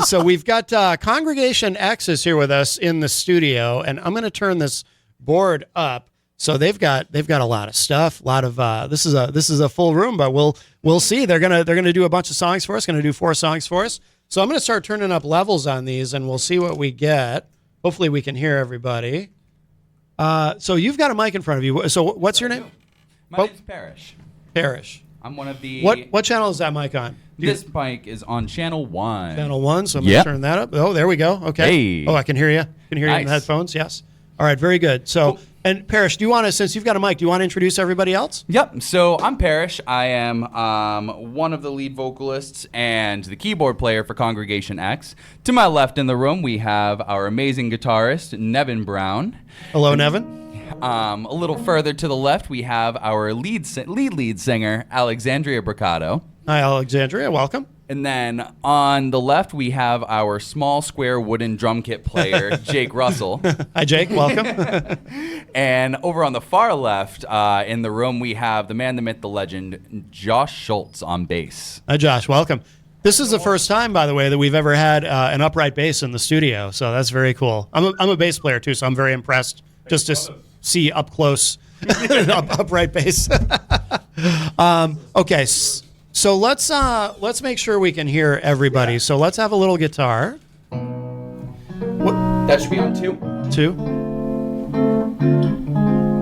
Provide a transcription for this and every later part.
So we've got Congregation X is here with us in the studio, and I'm going to turn this board up. So they've got a lot of stuff. A lot of this is a full room, but we'll see. They're gonna do a bunch of songs for us. Going to do 4 songs for us. So I'm going to start turning up levels on these, and we'll see what we get. Hopefully we can hear everybody. So you've got a mic in front of you. So what's your name? My name's Parrish. Parrish. I'm one of the... What channel is that mic on? This mic is on channel 1. Channel 1, so I'm going to turn that up. Oh, there we go. Okay. Hey. Oh, I can hear you. Can hear you in the headphones, yes. All right, very good. So, cool. And Parrish, do you want to, since you've got a mic, do you want to introduce everybody else? Yep. So I'm Parrish. I am one of the lead vocalists and the keyboard player for Congregation X. To my left in the room, we have our amazing guitarist, Nevin Brown. Hello, Nevin. A little further to the left, we have our lead singer, Alexandria Bricado. Hi, Alexandria. Welcome. And then on the left, we have our small square wooden drum kit player, Jake Russell. Hi, Jake. Welcome. And over on the far left in the room, we have the man, the myth, the legend, Josh Schultz on bass. Hi, Josh. Welcome. This is the first time, by the way, that we've ever had an upright bass in the studio, so that's very cool. I'm a bass player, too, so I'm very impressed just to see up close upright bass. Okay, so let's make sure we can hear everybody. So let's have a little guitar. That should be on 2. 2.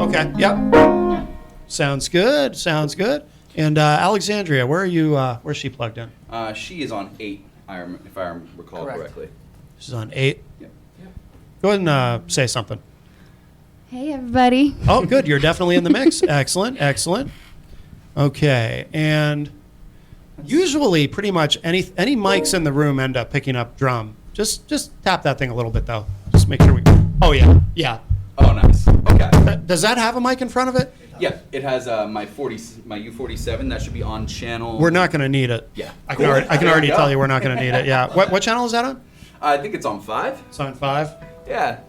Okay. Yep. Sounds good. Sounds good. And Alexandria, where are you? Where's she plugged in? She is on 8. If I recall correctly. She's on 8. Yep. Go ahead and say something. Hey, everybody. Oh, good. You're definitely in the mix. Excellent. Excellent. Okay. And usually, pretty much any mics in the room end up picking up drum. Just tap that thing a little bit, though. Just make sure we... Oh, yeah. Yeah. Oh, nice. Okay. Does that have a mic in front of it? Yeah. It has my U47. That should be on channel... We're not going to need it. Yeah. I can already tell you we're not going to need it. Yeah. What channel is that on? I think it's on 5. It's on 5? Yeah.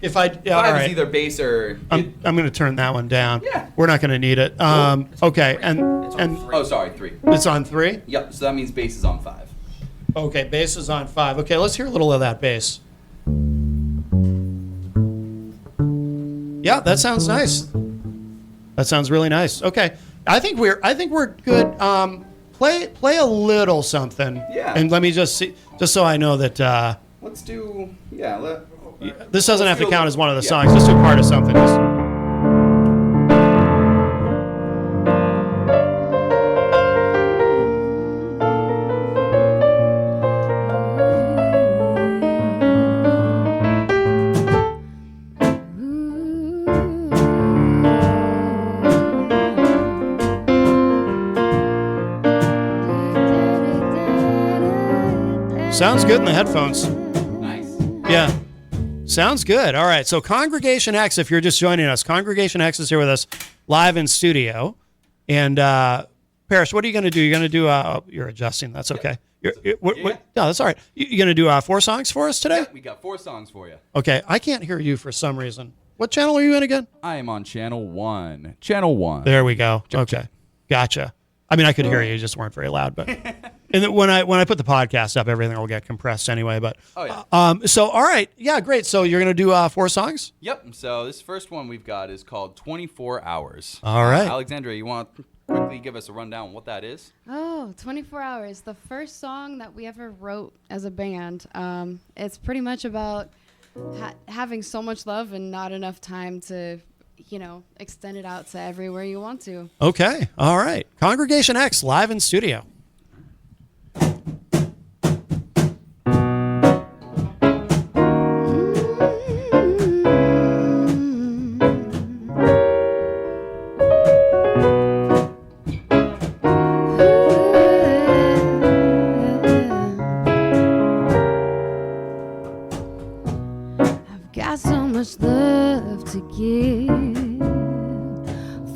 If I... Yeah, 5 all right. is either bass or... I'm going to turn that one down. Yeah. We're not going to need it. Okay. And Oh, sorry, 3. It's on 3? Yep, so that means bass is on 5. Okay, bass is on 5. Okay, let's hear a little of that bass. Yeah, that sounds nice. That sounds really nice. Okay, I think we're good. Play a little something. Yeah. And let me just see, just so I know that. Let's do. This doesn't have to count as one of the songs. Just do part of something. Sounds good in the headphones. Nice. Yeah. Sounds good. All right. So Congregation X, if you're just joining us, Congregation X is here with us live in studio. And Parrish, what are you going to do? You're going to do, you're adjusting. That's okay. No, that's all right. You're going to do 4 songs for us today? Yeah, we got 4 songs for you. Okay. I can't hear you for some reason. What channel are you in again? I am on channel 1. Channel 1. There we go. Okay. Gotcha. I mean, I could hear you, just weren't very loud, but and then when I put the podcast up, everything will get compressed anyway. But so all right, yeah, great. So you're gonna do 4 songs? Yep. So this first one we've got is called 24 Hours. All right, Alexandria, you want to quickly give us a rundown on what that is? Oh, 24 Hours, the first song that we ever wrote as a band. It's pretty much about having so much love and not enough time to, extend it out to everywhere you want to. Okay, all right. Congregation X live in studio. I've got so much love to give,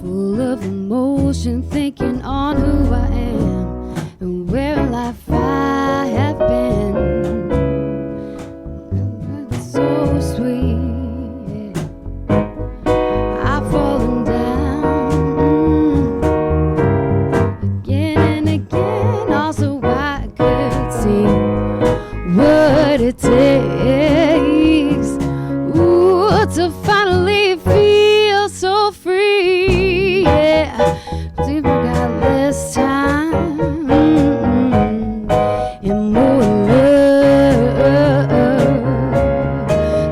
full of emotion, thinking on who I am and where life I have been. It's so sweet. I've fallen down again and again, also I could see takes, ooh, to finally feel so free. Yeah, we got less time and more love.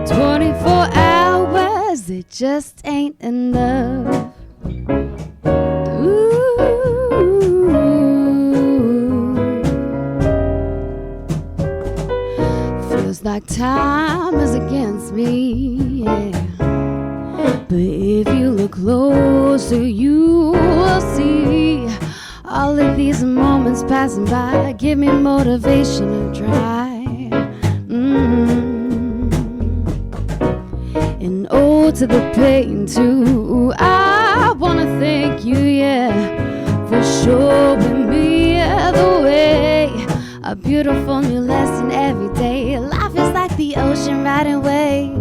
24 hours, it just ain't enough. Feels like time is against me, yeah. But if you look closer, you will see all of these moments passing by give me motivation to try. And oh, to the pain too, I wanna thank you, yeah, for showing me the way. A beautiful new lesson every day. Life is like the ocean riding waves.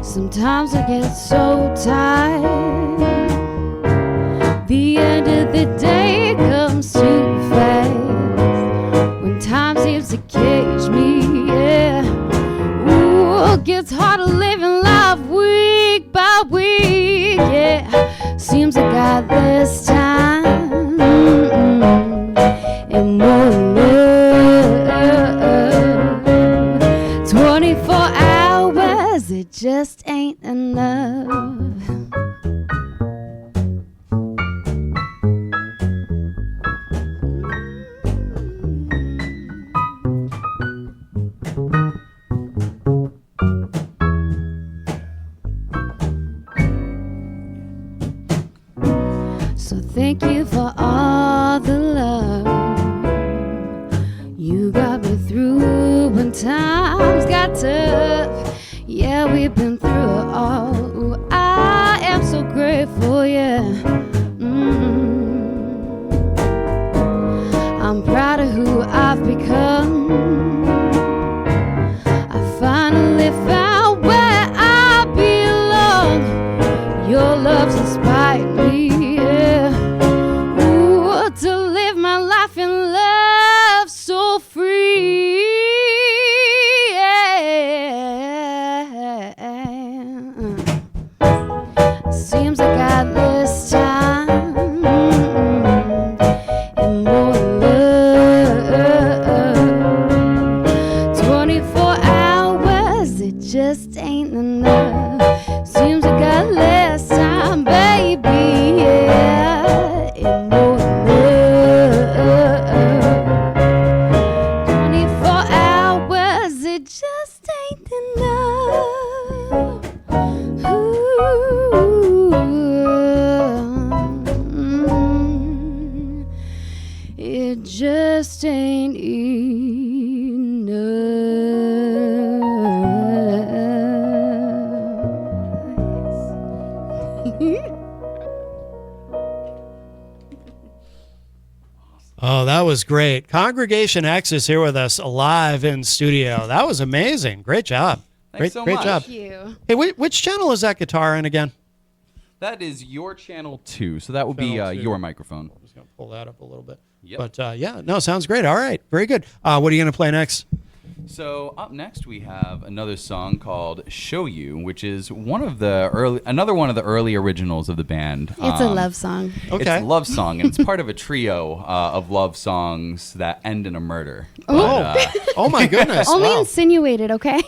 Sometimes I get so tired. The end of the day comes too fast. When time seems to cage me, yeah. Ooh, it gets harder living life week by week, yeah. Seems I got less time and more love. 24 hours, it just ain't enough. So thank you for all the love you got me through when times got tough. Yeah, we've been through it all. Ooh, I am so grateful, yeah. I'm proud of who I've become. I finally found where I belong. Your love's inspired me, yeah. Ooh, to live my life in love so free, yeah. Seems I got less time and more love. 24 hours, it just ain't enough. Seems I got less time, baby, yeah, and more love. 24 hours, it just ain't enough. It just ain't enough. Oh, that was great. Congregation X is here with us live in studio. That was amazing. Great job. Thanks so great much. job. Thank you. Hey, which channel is that guitar in again? That is your channel 2, so that would be Channel 2. your microphone. I'm just going to pull that up a little bit. Yep. But yeah, no, sounds great. All right. Very good. What are you going to play next? So up next we have another song called "Show You," which is another one of the early originals of the band. It's a love song. Okay. It's a love song, and it's part of a trio of love songs that end in a murder. Oh my goodness. Only Wow. insinuated, okay?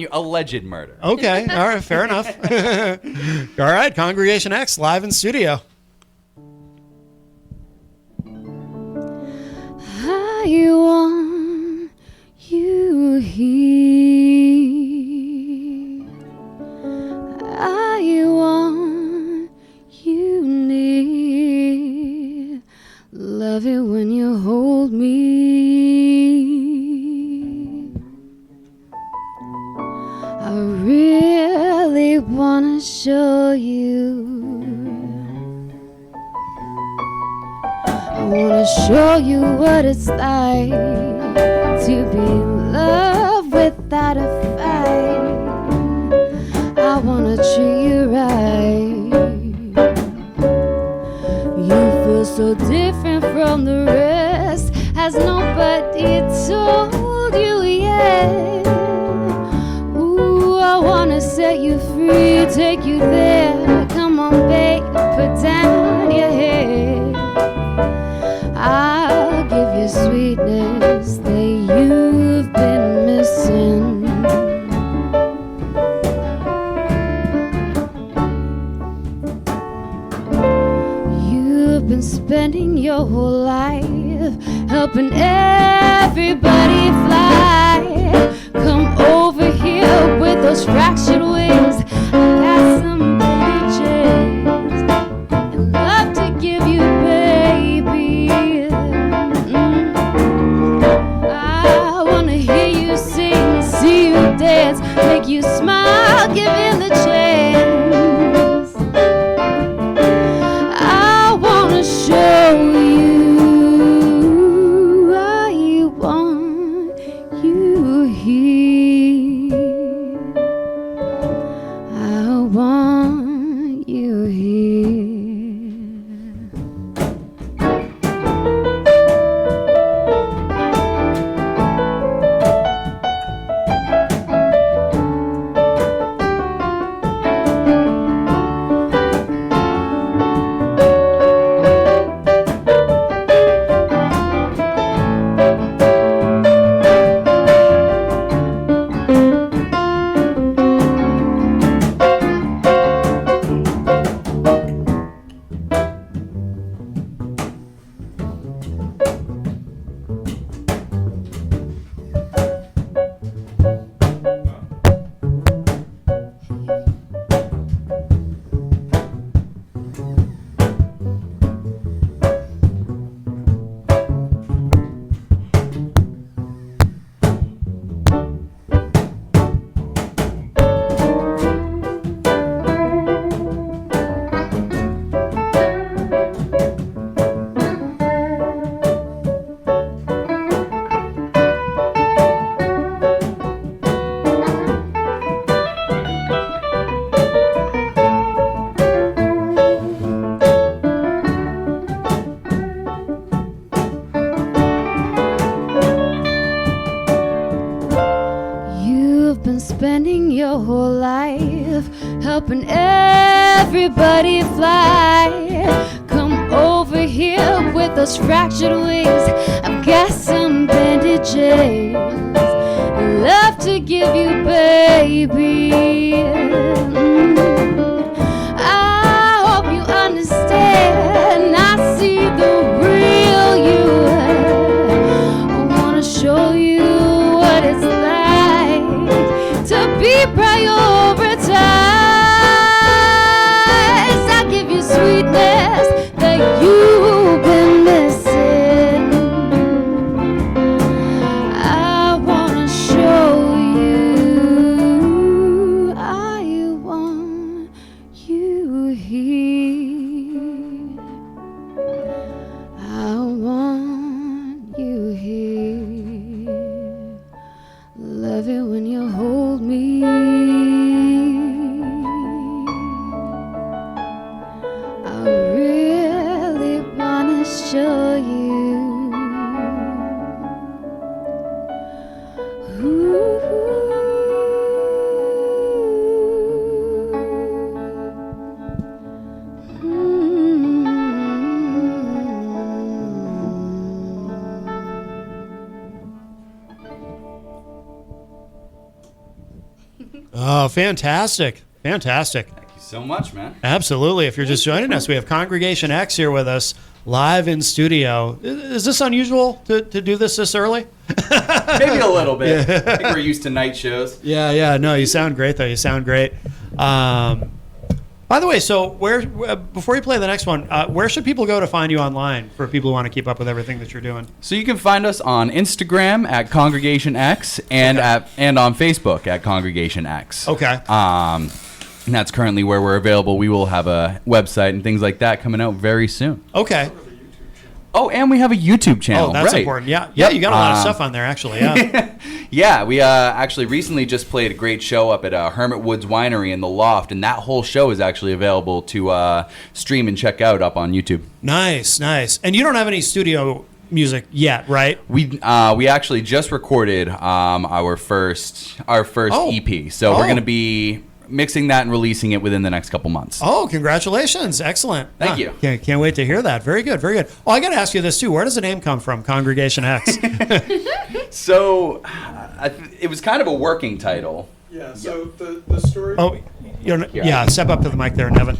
Alleged murder. Okay. All right. Fair enough. All right. Congregation X live in studio. I want you here. I want you near. Love it when you hold me. I really wanna show you. I wanna show you what it's like to be loved without a fight. I wanna treat you right. You feel so different from the rest, as nobody take you there. Come on, babe, put down your head. I'll give you sweetness that you've been missing. You've been spending your whole life helping everybody fly. Come over here with those fractured wings. I got some bitches and love to give you, baby. I wanna hear you sing, see you dance, make you smile, give in the chance. I wanna show you I want you here. I want you here. You've been spending your whole life helping everybody fly. Come over here with those fractured wings. I've got some bandages, love to give you, baby. I hope you understand. I see the real you. I wanna show you what it's like to be prioritized. I give you sweetness that you've been missing. I wanna show you I want you here. I want you here. Love it when you hold me. I really wanna show you. Oh, fantastic. Fantastic. Thank you so much, man. Absolutely. If you're just joining us, we have Congregation X here with us live in studio. Is this unusual to do this early? Maybe a little bit. I think we're used to night shows. Yeah. No, you sound great, though. You sound great. By the way, so before you play the next one, where should people go to find you online for people who want to keep up with everything that you're doing? So you can find us on Instagram at Congregation X and and on Facebook at Congregation X. Okay. And that's currently where we're available. We will have a website and things like that coming out very soon. Okay. Oh, and we have a YouTube channel. Oh, that's right. important. Yeah, you got a lot of stuff on there, actually. Yeah. Yeah, we actually recently just played a great show up at Hermit Woods Winery in the Loft, and that whole show is actually available to stream and check out up on YouTube. Nice. And you don't have any studio music yet, right? We actually just recorded our first EP, so we're going to be mixing that and releasing it within the next couple months. Oh, congratulations. Excellent. Thank you. Can't wait to hear that. Very good. Very good. Oh, I got to ask you this too. Where does the name come from, Congregation X? So it was kind of a working title. Yeah, so the story... Oh, yeah, step up to the mic there, Nevin.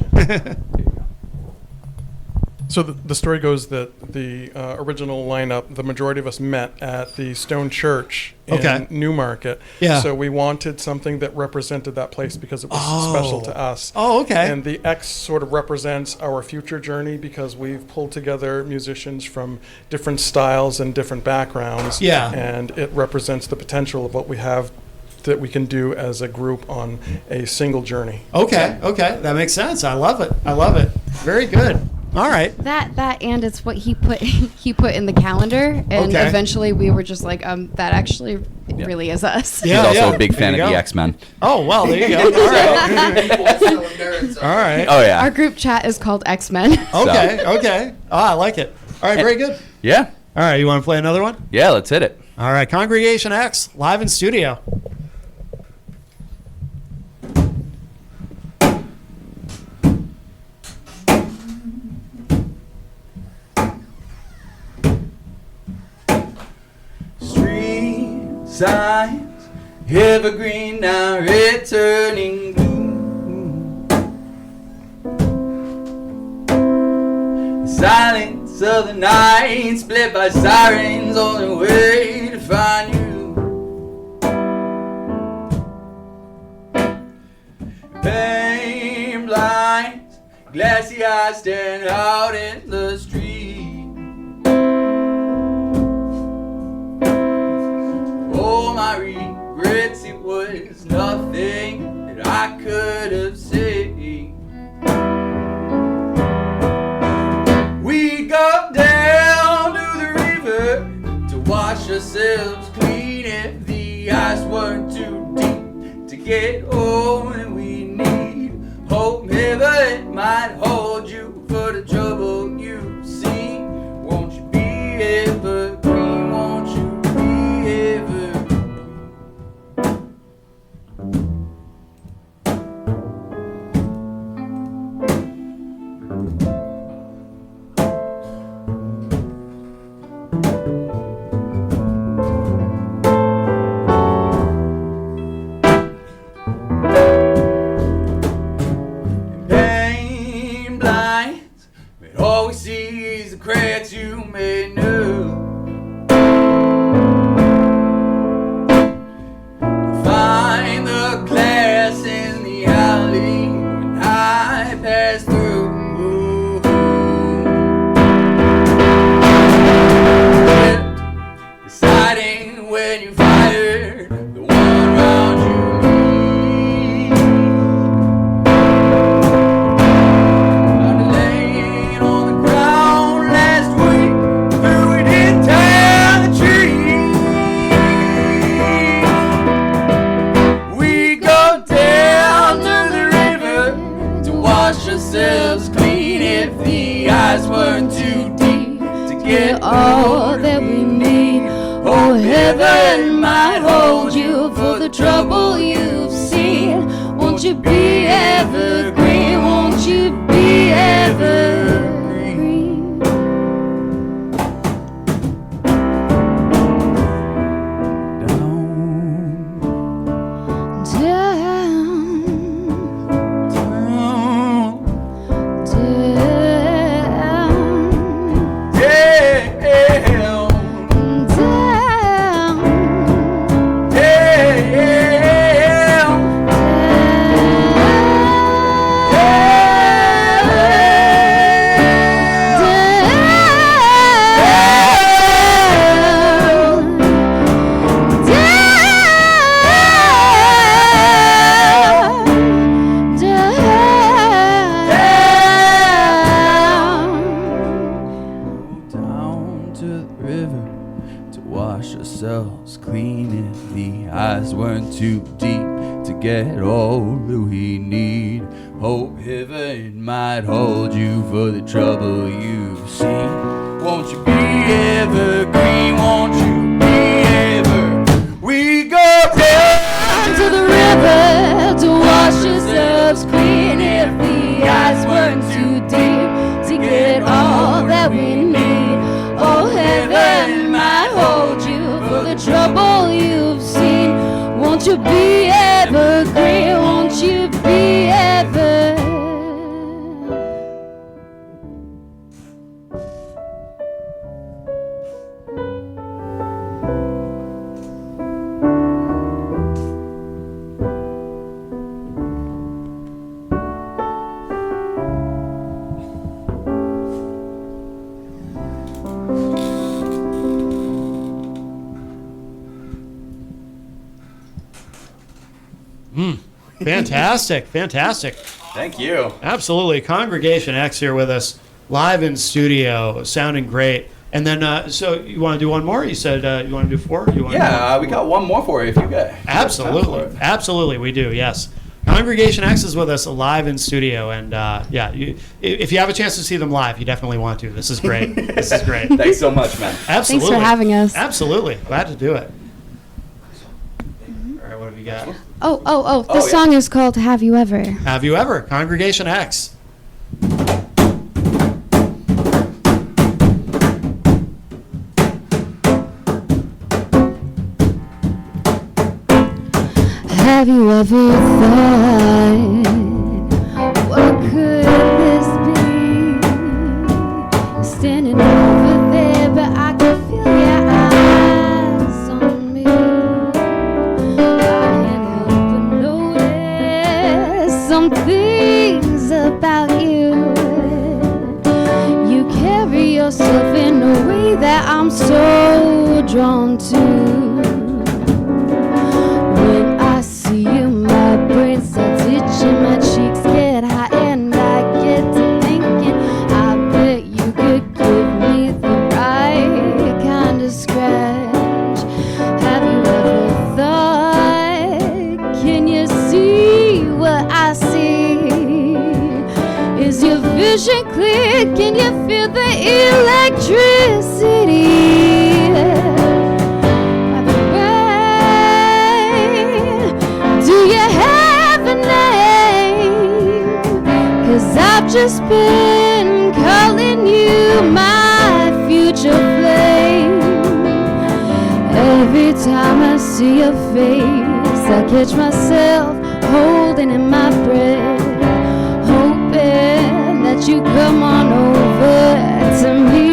So the story goes that the original lineup, the majority of us met at the Stone Church in Newmarket. Yeah. So we wanted something that represented that place because it was special to us. Oh, okay. And the X sort of represents our future journey because we've pulled together musicians from different styles and different backgrounds. Yeah. And it represents the potential of what we have that we can do as a group on a single journey. Okay. That makes sense. I love it. Very good. All right. That and it's what he put in the calendar, and eventually we were just like, that actually really is us. He's also a big fan of the X-Men. Oh well, there you go. All right. All right. Oh yeah. Our group chat is called X-Men. Okay. Oh, I like it. All right, very good. Yeah. All right, you want to play another one? Yeah, let's hit it. All right, Congregation X live in studio. Signs, evergreen now returning blue. The silence of the night split by sirens on the way to find you. Pain blinds, glassy eyes stand out in the street. Oh, my regrets, it was nothing that I could have said. We go down to the river to wash ourselves clean if the ice weren't too deep to get home. And we need hope, heaven might hold you for the trouble you've seen. Won't you be evergreen? Won't you be evergreen? Cracks you may know. Find the glass in the alley when I pass through. Deciding when you fired the one round you need. I'm laying on the ground last week, threw it in town the tree. We go down to the river to wash ourselves clean if the eyes weren't too deep to get all that we need. Oh, heaven might hold you for the trouble you've seen. Won't you be evergreen? Won't you be evergreen? ourselves clean if the eyes weren't too deep to get all that we need. Hope heaven might hold you for the trouble you've seen. Won't you be evergreen? Won't you be ever? We go down to the river to wash us trouble you've seen. Won't you be evergreen? Won't you be ever? Fantastic, fantastic. Thank you. Absolutely. Congregation X here with us, live in studio, sounding great. And then, so you want to do one more? You said you want to do 4? You want Yeah, we got one more for you if you got. Absolutely. Absolutely, we do, yes. Congregation X is with us live in studio. And yeah, if you have a chance to see them live, you definitely want to. This is great. This is great. Thanks so much, man. Absolutely. Thanks for having us. Absolutely. Glad to do it. All right, what have you got? This song is called Have You Ever? Have you ever? Congregation X. Have you ever thought, what could this be? Standing over there, but I can feel your eyes on me. I can't help but notice some things about you. You carry yourself in a way that I'm so drawn to. My cheeks get hot and I get to thinking, I bet you could give me the right kind of scratch. Have you ever thought, can you see what I see? Is your vision clear? Can you feel the electricity? I've just been calling you my future flame. Every time I see your face, I catch myself holding in my breath, hoping that you come on over to me.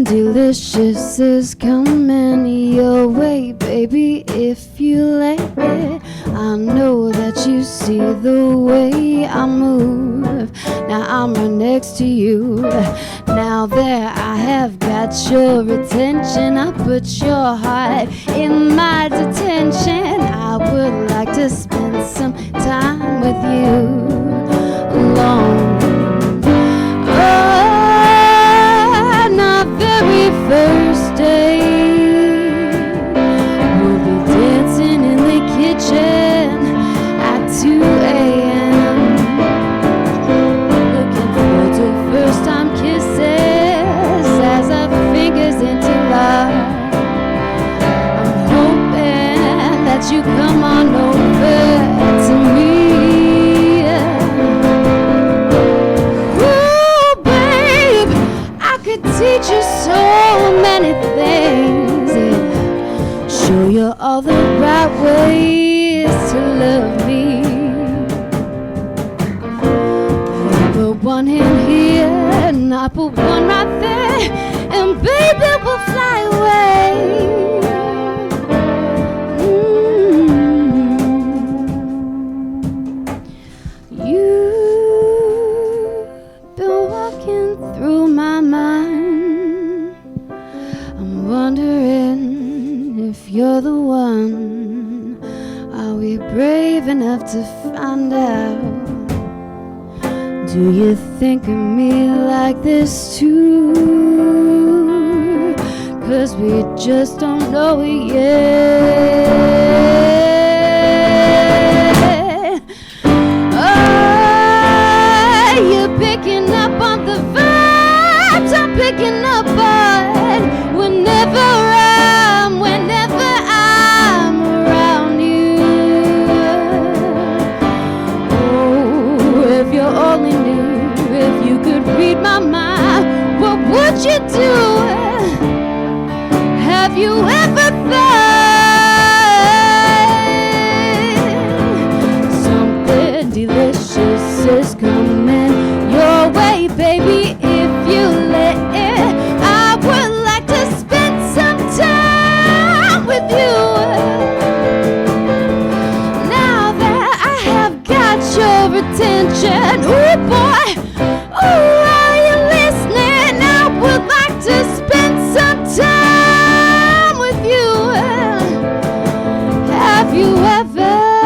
Delicious is coming your way, baby, if you let it. I know that you see the way I move. Now I'm right next to you. Now there I have got your attention. I put your heart in my detention. I would like to spend some time with you alone. First day, we'll be dancing in the kitchen at 2 a.m. Looking forward to first time kisses as our fingers interlock. I'm hoping that you come on over to me. Ooh, babe, I could teach you so many things, yeah. Show you all the right ways to love me. You put one hand here and I put one right there, and baby we'll fly away. You've been walking through my mind. I'm wondering if you're the one. Are we brave enough to find out? Do you think of me like this too? 'cause we just don't know it yet. Oh, you're picking up on the vibes I'm picking up on whenever I'm around you. Oh, if you only knew, if you could read my mind, what would you do? Have you ever thought something delicious is coming your way, baby? If you let it, I would like to spend some time with you. Now that I have got your attention, ooh boy, ooh, are you listening? I would like to spend some time with you. Have you ever thought?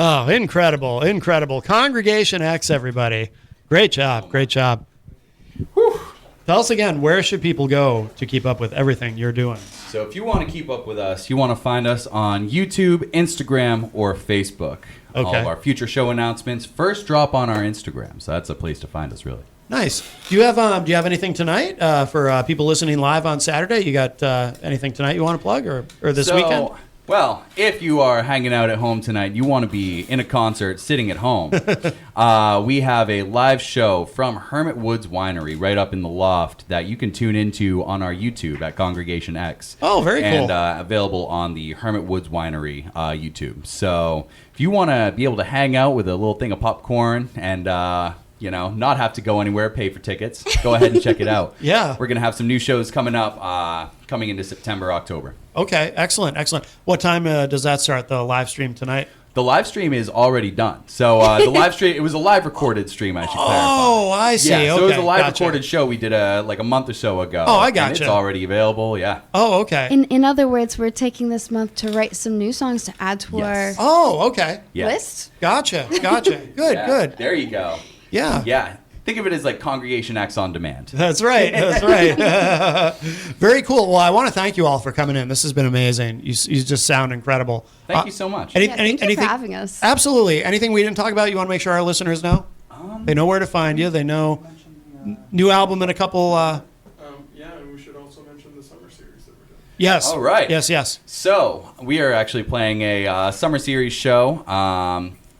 Oh, incredible, incredible. Congregation X, everybody. Great job, great job. Whew. Tell us again, where should people go to keep up with everything you're doing? So if you want to keep up with us, you want to find us on YouTube, Instagram, or Facebook. Okay. All of our future show announcements first drop on our Instagram, so that's a place to find us, really. Nice. Do you have anything tonight for people listening live on Saturday? You got anything tonight you want to plug, or this weekend? Well, if you are hanging out at home tonight, you want to be in a concert sitting at home, we have a live show from Hermit Woods Winery right up in the loft that you can tune into on our YouTube at Congregation X. Oh, very cool. And available on the Hermit Woods Winery YouTube. So if you want to be able to hang out with a little thing of popcorn and not have to go anywhere, pay for tickets, go ahead and check it out. Yeah. We're going to have some new shows coming up, coming into September, October. Okay, excellent, excellent. What time does that start, the live stream tonight? The live stream is already done. So the live stream, it was a live recorded stream, I should clarify. Oh, I see. Yeah, so okay, it was a live gotcha. recorded show we did a month or so ago. Oh, I And gotcha. it's already available, yeah. Oh, okay. In other words, we're taking this month to write some new songs to add to Yes. Oh, okay. Yeah. our list. Gotcha. Good, Yeah, good. There you go. Yeah. Yeah. Think of it as like Congregation X on demand. That's right. That's right. Very cool. Well, I want to thank you all for coming in. This has been amazing. You just sound incredible. Thank you so much. Thank you anything, for having us. Absolutely. Anything we didn't talk about you want to make sure our listeners know? They know where to find you. They know new album in a couple. Yeah, and we should also mention the summer series that we're doing. Yes. All right. Yes. So we are actually playing a summer series show.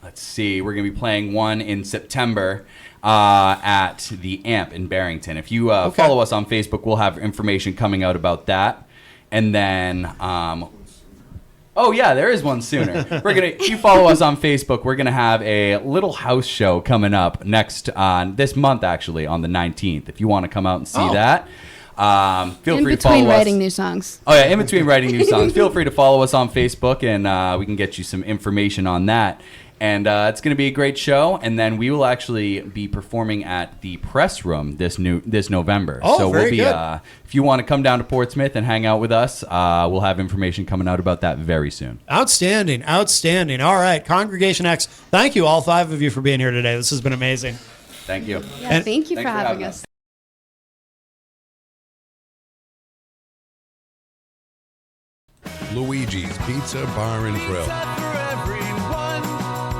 Let's see. We're going to be playing one in September at the Amp in Barrington. If you follow us on Facebook, we'll have information coming out about that. And then, oh yeah, there is one sooner. If you follow us on Facebook, we're gonna have a little house show coming up this month, actually, on the 19th. If you want to come out and see that. Feel free to follow us. In between writing new songs. Oh yeah, in between writing new songs. Feel free to follow us on Facebook, and we can get you some information on that. And it's going to be a great show. And then we will actually be performing at the Press Room this November. Oh, so very we'll be, good. if you want to come down to Portsmouth and hang out with us, we'll have information coming out about that very soon. Outstanding. All right, Congregation X. Thank you, all five of you, for being here today. This has been amazing. Thank you. Yeah, thank you Thanks for having us. Luigi's Pizza Bar and Grill.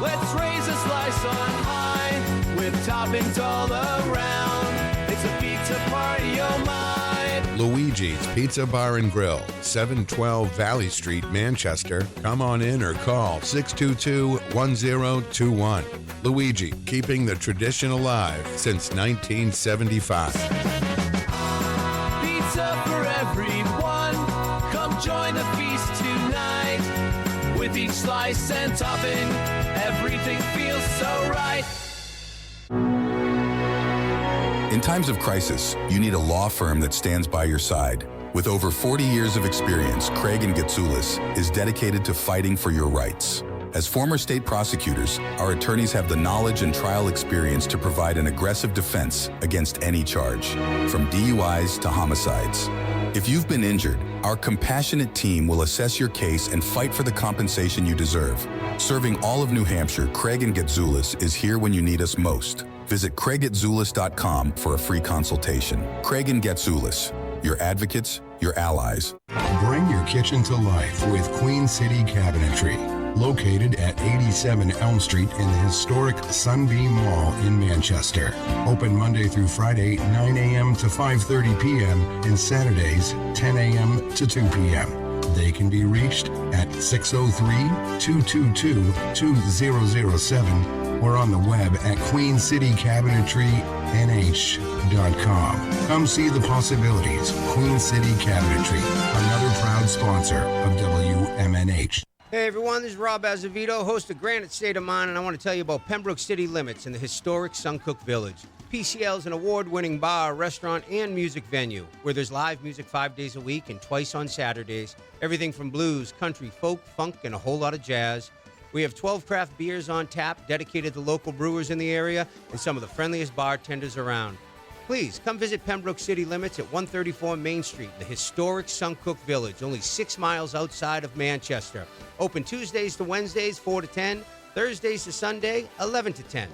Let's raise a slice on high with toppings all around. It's a pizza party, oh my. Luigi's Pizza Bar and Grill, 712 Valley Street, Manchester. Come on in or call 622-1021. Luigi, keeping the tradition alive since 1975. Pizza for everyone. Come join the feast tonight. With each slice and topping, everything feels so right. In times of crisis, you need a law firm that stands by your side. With over 40 years of experience, Craig & Getsoulis is dedicated to fighting for your rights. As former state prosecutors, our attorneys have the knowledge and trial experience to provide an aggressive defense against any charge, from DUIs to homicides. If you've been injured, our compassionate team will assess your case and fight for the compensation you deserve. Serving all of New Hampshire, Craig and Getzoulis is here when you need us most. Visit CraigGetzoulis.com for a free consultation. Craig and Getzoulis, your advocates, your allies. Bring your kitchen to life with Queen City Cabinetry. Located at 87 Elm Street in the historic Sunbeam Mall in Manchester. Open Monday through Friday, 9 a.m. to 5:30 p.m. and Saturdays, 10 a.m. to 2 p.m. They can be reached at 603-222-2007 or on the web at queencitycabinetrynh.com. Come see the possibilities. Queen City Cabinetry, another proud sponsor of WMNH. Hey everyone, this is Rob Azevedo, host of Granite State of Mind, and I want to tell you about Pembroke City Limits in the historic Suncook Village. PCL is an award-winning bar, restaurant, and music venue where there's live music 5 days a week and twice on Saturdays. Everything from blues, country, folk, funk, and a whole lot of jazz. We have 12 craft beers on tap dedicated to local brewers in the area and some of the friendliest bartenders around. Please come visit Pembroke City Limits at 134 Main Street in the historic Suncook Village, only 6 miles outside of Manchester. Open Tuesdays to Wednesdays, 4 to 10, Thursdays to Sunday, 11 to 10.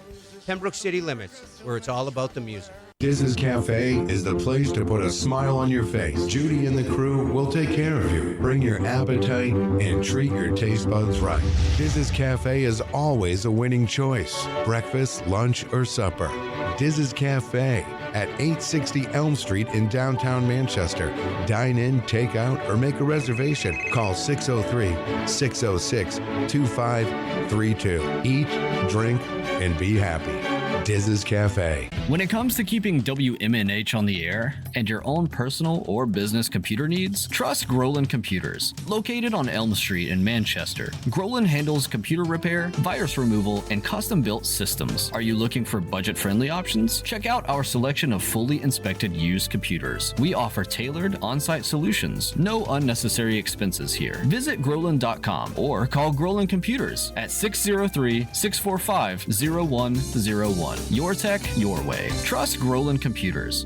Pembroke City Limits, where it's all about the music. Diz's Cafe is the place to put a smile on your face. Judy and the crew will take care of you. Bring your appetite and treat your taste buds right. Diz's Cafe is always a winning choice. Breakfast, lunch, or supper. Diz's Cafe at 860 Elm Street in downtown Manchester. Dine in, take out, or make a reservation. Call 603-606-2532. Eat, drink, and be happy. Diz's Cafe. When it comes to keeping WMNH on the air and your own personal or business computer needs, trust Groland Computers. Located on Elm Street in Manchester, Groland handles computer repair, virus removal, and custom-built systems. Are you looking for budget-friendly options? Check out our selection of fully inspected used computers. We offer tailored on-site solutions. No unnecessary expenses here. Visit Groland.com or call Groland Computers at 603-645-0101. Your tech, your way. Trust Groland Computers.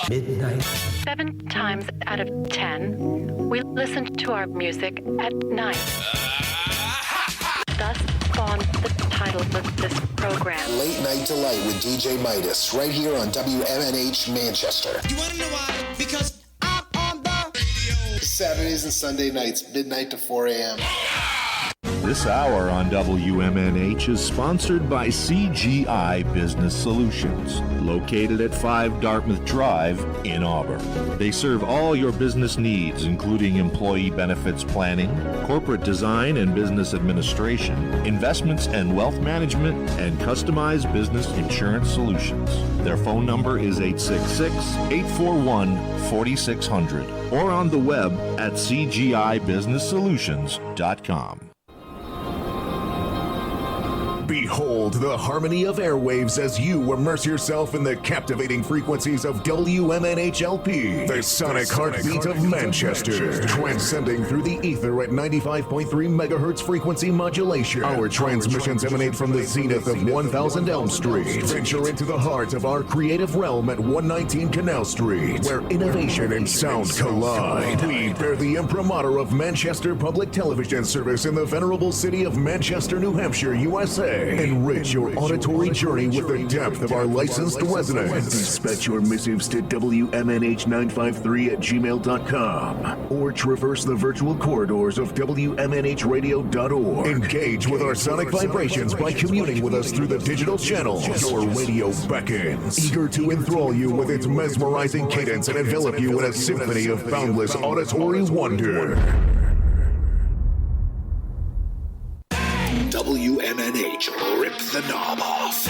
Midnight. 7 times out of 10, we listen to our music at night. Thus spawned the title of this program. Late Night Delight with DJ Midas, right here on WMNH Manchester. You want to know why? Because I'm on the radio. Saturdays and Sunday nights, midnight to 4 a.m. This hour on WMNH is sponsored by CGI Business Solutions, located at 5 Dartmouth Drive in Auburn. They serve all your business needs, including employee benefits planning, corporate design and business administration, investments and wealth management, and customized business insurance solutions. Their phone number is 866-841-4600 or on the web at cgibusinesssolutions.com. Behold the harmony of airwaves as you immerse yourself in the captivating frequencies of WMNH-LP, the sonic heartbeat of Manchester, transcending through the ether at 95.3 megahertz frequency modulation. Our transmissions emanate from the zenith of 1000 Elm Street. Venture into the heart of our creative realm at 119 Canal Street, where innovation and sound collide. We bear the imprimatur of Manchester Public Television Service in the venerable city of Manchester, New Hampshire, USA. Enrich your auditory journey with the depth of our licensed resonance. Dispatch your missives to WMNH953@gmail.com or traverse the virtual corridors of WMNHradio.org. Engage with our sonic vibrations by communing with us through the digital channels. Your radio beckons, eager to enthrall you with its mesmerizing cadence and envelop you in a symphony of boundless auditory wonder. WMNH, rip the knob off.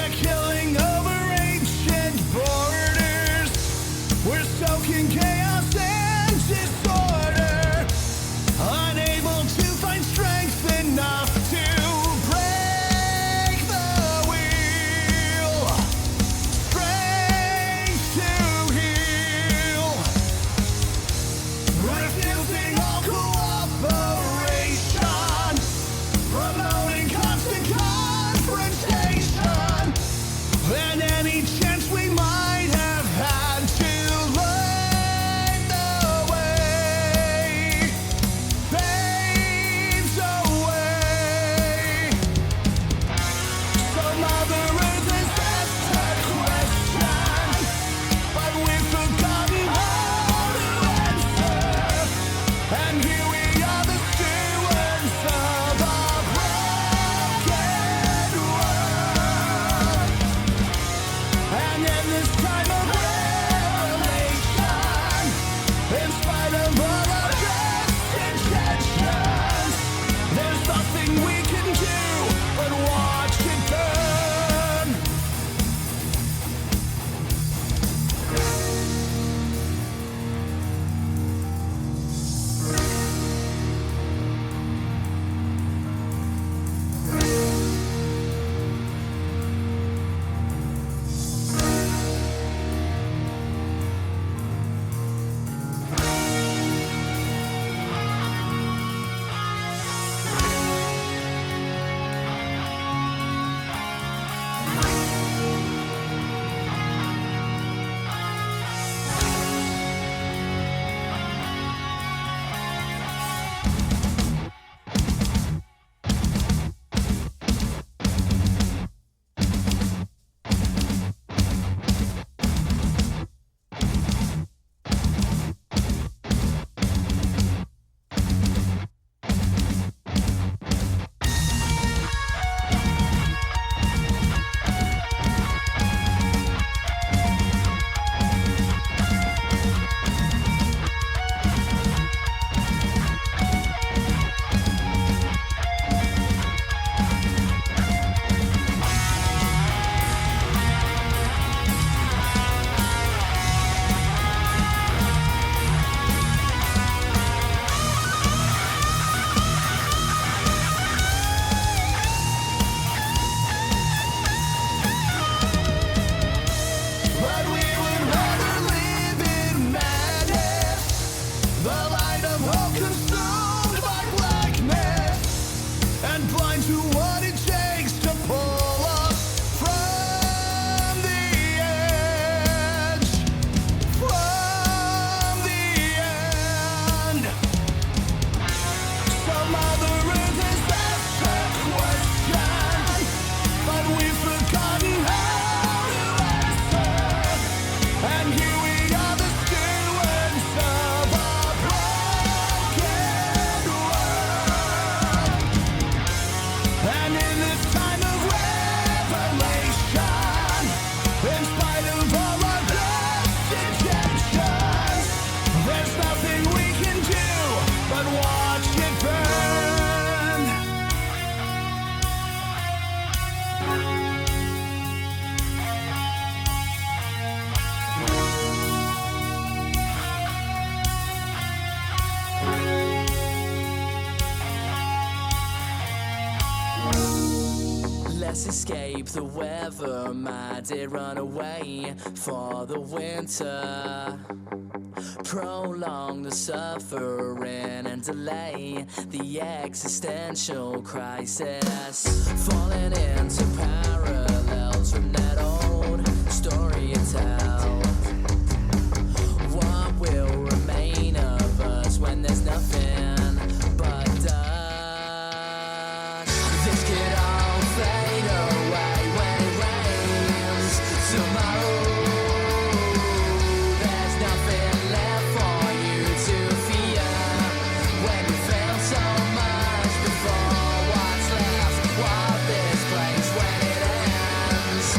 We're killing over ancient borders. We're stoking chaos and disorder. Unable to find strength enough to break the wheel. Strength to heal. Refusing all cooperation. Promoting constant confrontation. And any chance we might have had to learn the way paves away. So Mother Earth has asked her question, but we've forgotten how to answer. And here we are, the stewards of a broken world. And in this time of revelation, in spite of all our best intentions, there's nothing we can do but watch it burn. But we would rather live in madness, the light of hope consumed by blackness, and blind to what it takes to pull us from the edge, from the end. So Mother Earth has asked her question, but we've forgotten how to answer. And here we are, the stewards of a broken world. And in this time of revelation, in spite of all our best intentions, there's nothing we can do but watch it burn. Let's escape the weather, my dear, run away for the winter. Prolong the suffering and delay the existential crisis. Falling into parallels from that old story you tell. What will remain of us when there's nothing but dust? This could all fade away when it rains tomorrow. There's nothing left for you to fear when you failed so much before. What's left of this place when it ends?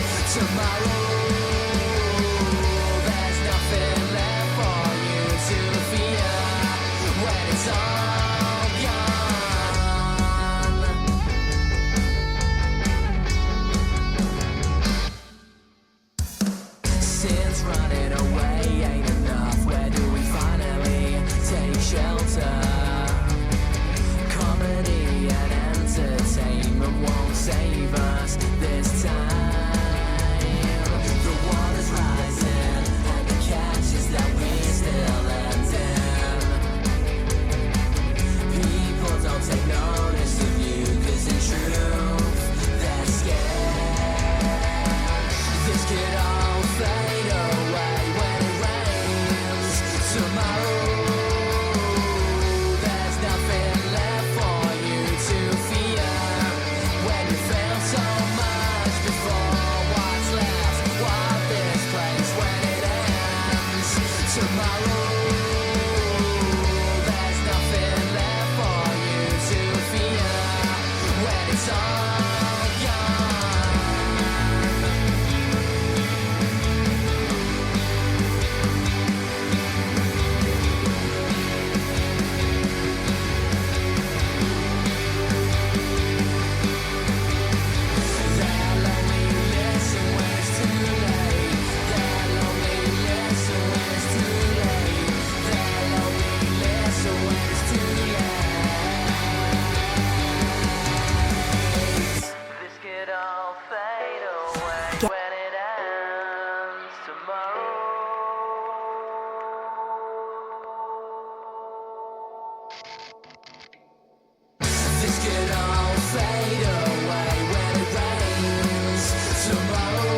fade away when it rains tomorrow.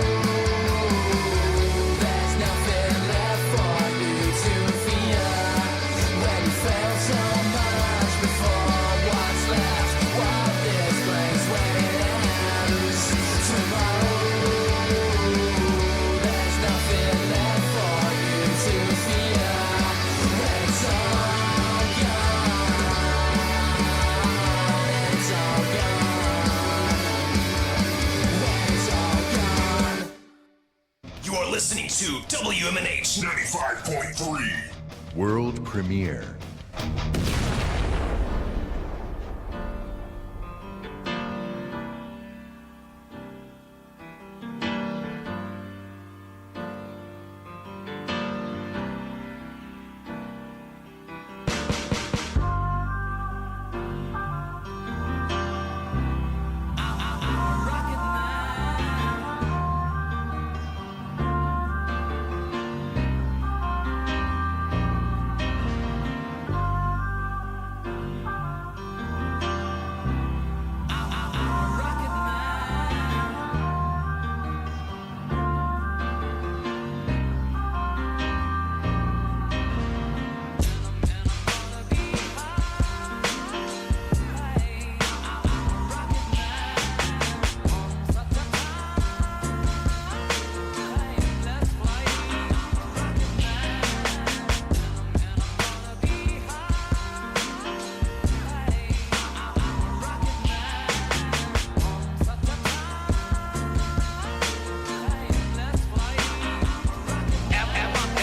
There's nothing left for you to fear when you failed so much before. What's left of this place when it ends tomorrow? There's nothing left for you to fear when it's all gone. It's all gone. When it's all gone. You are listening to WMNH 95.3. World premiere.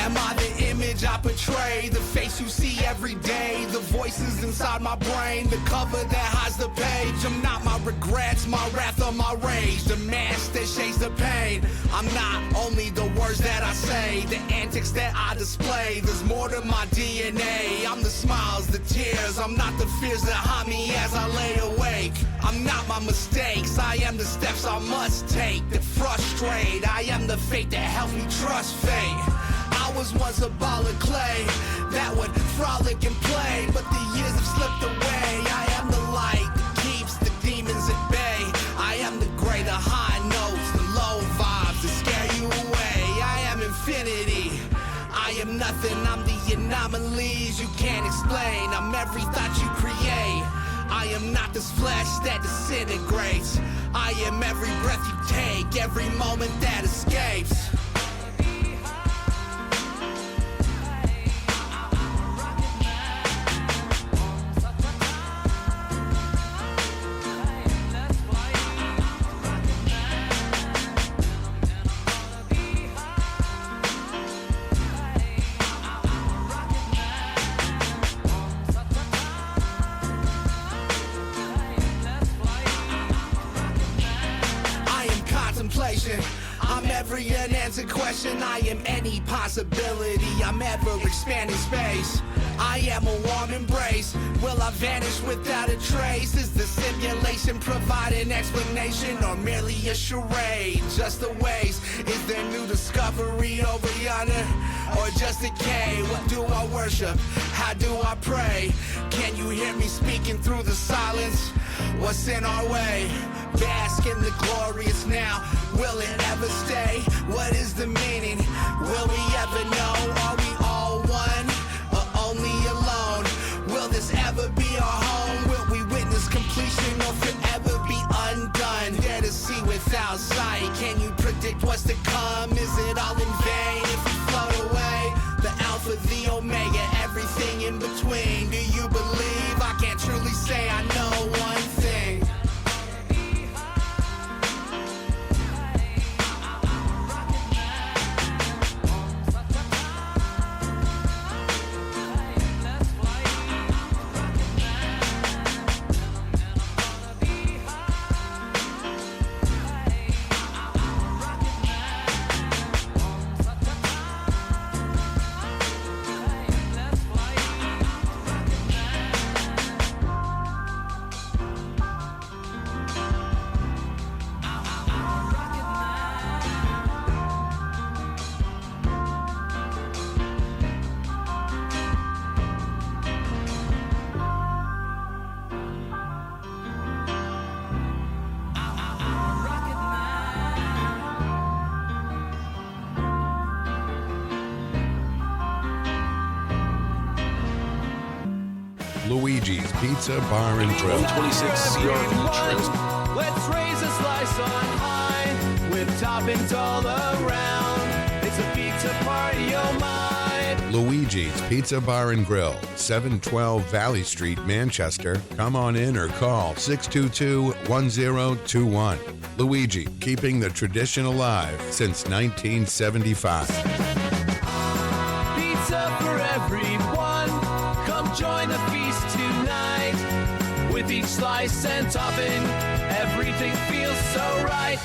Am I the image I portray? The face you see every day? The voices inside my brain? The cover that hides the page? I'm not my regrets, my wrath, or my rage. The mask that shades the pain. I'm not only the words that I say, the antics that I display. There's more to my DNA. I'm the smiles, the tears. I'm not the fears that haunt me as I lay awake. I'm not my mistakes. I am the steps I must take that frustrate. I am the fate that helps me trust fate. I was once a ball of clay that would frolic and play, but the years have slipped away. I am the light that keeps the demons at bay. I am the gray, the high notes, the low vibes that scare you away. I am infinity. I am nothing, I'm the anomalies you can't explain. I'm every thought you create. I am not this flesh that disintegrates. I am every breath you take, every moment that escapes. I'm every unanswered question. I am any possibility. I'm ever expanding space. I am a warm embrace. Will I vanish without a trace? Is the simulation provide an explanation or merely a charade? Just a waste. Is there new discovery over yonder or just decay? What do I worship? How do I pray? Can you hear me speaking through the silence? What's in our way? Bask in the glorious now. Will it ever stay? What is the meaning? Will we ever know? Are we all one or only alone? Will this ever be our home? Will we witness completion or forever be undone? Dare to see without sight. Can you predict what's to come? Is it all in vain if we float away? The Alpha, the Omega, everything in between. Do you believe? I can't truly say I know one thing. Luigi's Pizza Bar and Grill. 126 CRV Let's raise a slice on high with toppings all around. It's a pizza party, oh my. Luigi's Pizza Bar and Grill, 712 Valley Street, Manchester. Come on in or call 622-1021. Luigi, keeping the tradition alive since 1975. Pizza for everyone. Come join the feast tonight. With each slice and topping, everything feels so right.